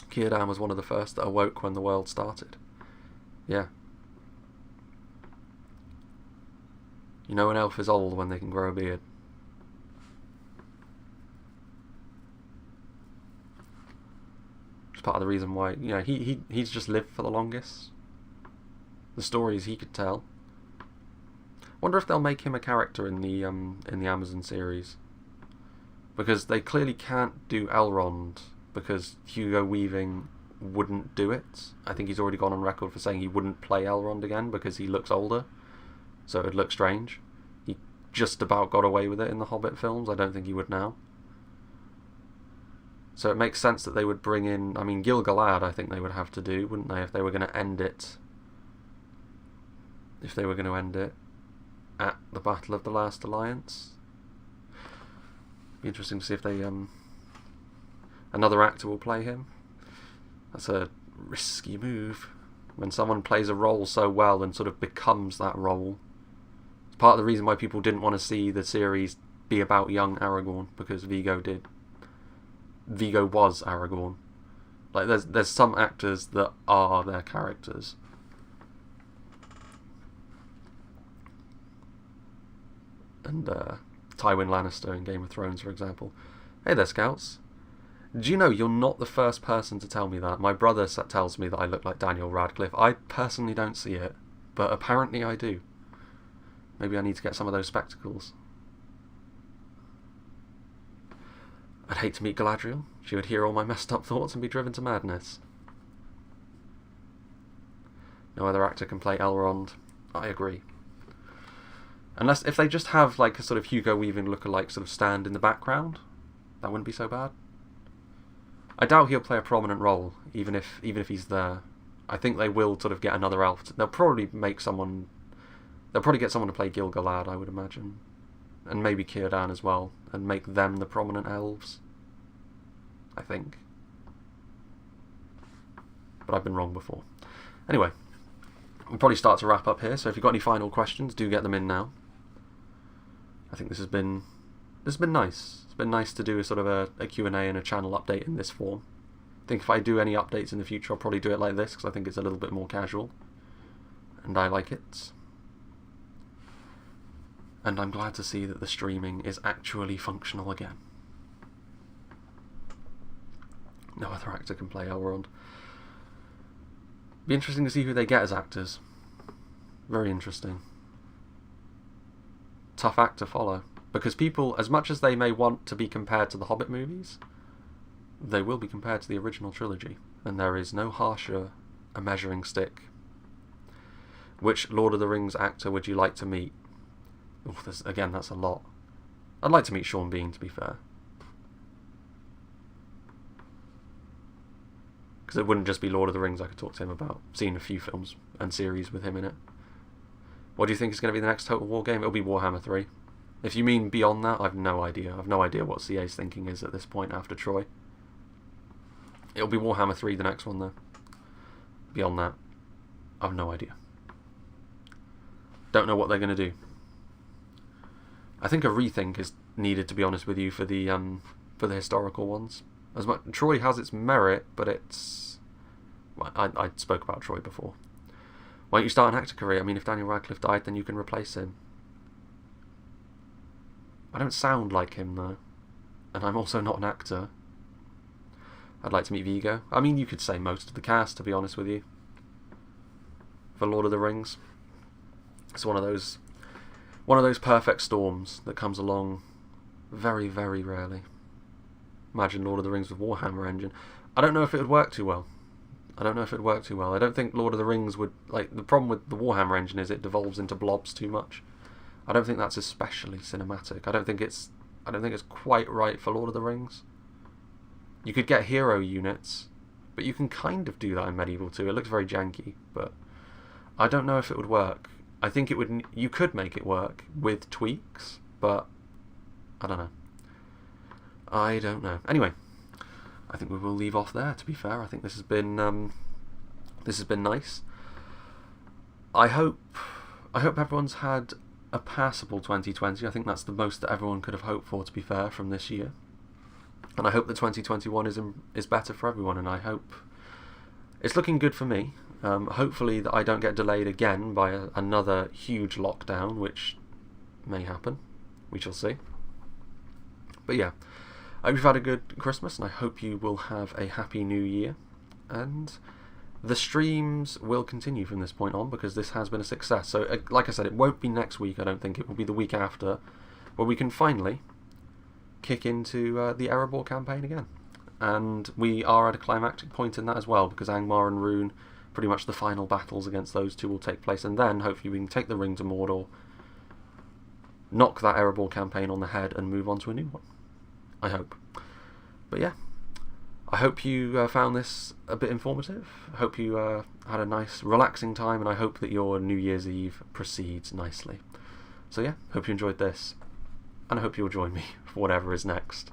Círdan was one of the first that awoke when the world started. Yeah. You know an elf is old when they can grow a beard. It's part of the reason why, you know, he's just lived for the longest. The stories he could tell. Wonder if they'll make him a character in the Amazon series, because they clearly can't do Elrond because Hugo Weaving wouldn't do it. I think he's already gone on record for saying he wouldn't play Elrond again because he looks older, so it would look strange. He just about got away with it in the Hobbit films. I don't think he would now. So it makes sense that they would bring in... I mean, Gil-galad I think they would have to do, wouldn't they, if they were going to end it... If they were going to end it at the Battle of the Last Alliance. Be interesting to see if they... another actor will play him. That's a risky move. When someone plays a role so well and sort of becomes that role. It's part of the reason why people didn't want to see the series be about young Aragorn, because Viggo did. Viggo was Aragorn. Like, there's some actors that are their characters. And Tywin Lannister in Game of Thrones, for example. Hey there, Scouts. Do you know you're not the first person to tell me that? My brother tells me that I look like Daniel Radcliffe. I personally don't see it, but apparently I do. Maybe I need to get some of those spectacles. I'd hate to meet Galadriel. She would hear all my messed up thoughts and be driven to madness. No other actor can play Elrond. I agree. Unless, if they just have like a sort of Hugo Weaving lookalike sort of stand in the background, that wouldn't be so bad. I doubt he'll play a prominent role, even if he's there. I think they will sort of get another elf. They'll probably get someone to play Gil-galad, I would imagine. And maybe Círdan as well, and make them the prominent elves. I think. But I've been wrong before. Anyway, we'll probably start to wrap up here, so if you've got any final questions, do get them in now. I think this has been nice. It's been nice to do a sort of a Q&A and a channel update in this form. I think if I do any updates in the future, I'll probably do it like this, because I think it's a little bit more casual. And I like it. And I'm glad to see that the streaming is actually functional again. No other actor can play Elrond. Be interesting to see who they get as actors. Very interesting. Tough act to follow. Because people, as much as they may want to be compared to the Hobbit movies, they will be compared to the original trilogy. And there is no harsher a measuring stick. Which Lord of the Rings actor would you like to meet? Again, that's a lot. I'd like to meet Sean Bean, to be fair. Because it wouldn't just be Lord of the Rings I could talk to him about. I've seen a few films and series with him in it. What do you think is going to be the next Total War game? It'll be Warhammer 3. If you mean beyond that, I've no idea. I've no idea what CA's thinking is at this point after Troy. It'll be Warhammer 3, the next one, though. Beyond that, I've no idea. Don't know what they're going to do. I think a rethink is needed, to be honest with you, for the historical ones. As much Troy has its merit, but it's... Well, I spoke about Troy before. Why don't you start an actor career? I mean, if Daniel Radcliffe died, then you can replace him. I don't sound like him, though. And I'm also not an actor. I'd like to meet Viggo. I mean, you could say most of the cast, to be honest with you. For Lord of the Rings. It's one of those perfect storms that comes along very, very rarely. Imagine Lord of the Rings with Warhammer engine. I don't know if it would work too well. I don't think Lord of the Rings would... Like, the problem with the Warhammer engine is it devolves into blobs too much. I don't think that's especially cinematic. I don't think it's quite right for Lord of the Rings. You could get hero units, but you can kind of do that in Medieval too. It looks very janky, but I don't know if it would work. I think you could make it work with tweaks, but I don't know. Anyway, I think we will leave off there, to be fair. I think this has been nice. I hope everyone's had a passable 2020. I think that's the most that everyone could have hoped for, to be fair, from this year. And I hope that 2021 is better for everyone, and I hope it's looking good for me. Hopefully that I don't get delayed again by another huge lockdown, which may happen. We shall see. But yeah, I hope you've had a good Christmas, and I hope you will have a happy new year. And the streams will continue from this point on, because this has been a success. So, like I said, it won't be next week, I don't think. It will be the week after, where we can finally kick into the Erebor campaign again. And we are at a climactic point in that as well, because Angmar and Rune, pretty much the final battles against those two will take place, and then hopefully we can take the ring to Mordor, knock that Erebor campaign on the head, and move on to a new one. I hope. But yeah, I hope you found this a bit informative. I hope you had a nice, relaxing time, and I hope that your New Year's Eve proceeds nicely. So yeah, hope you enjoyed this, and I hope you'll join me for whatever is next.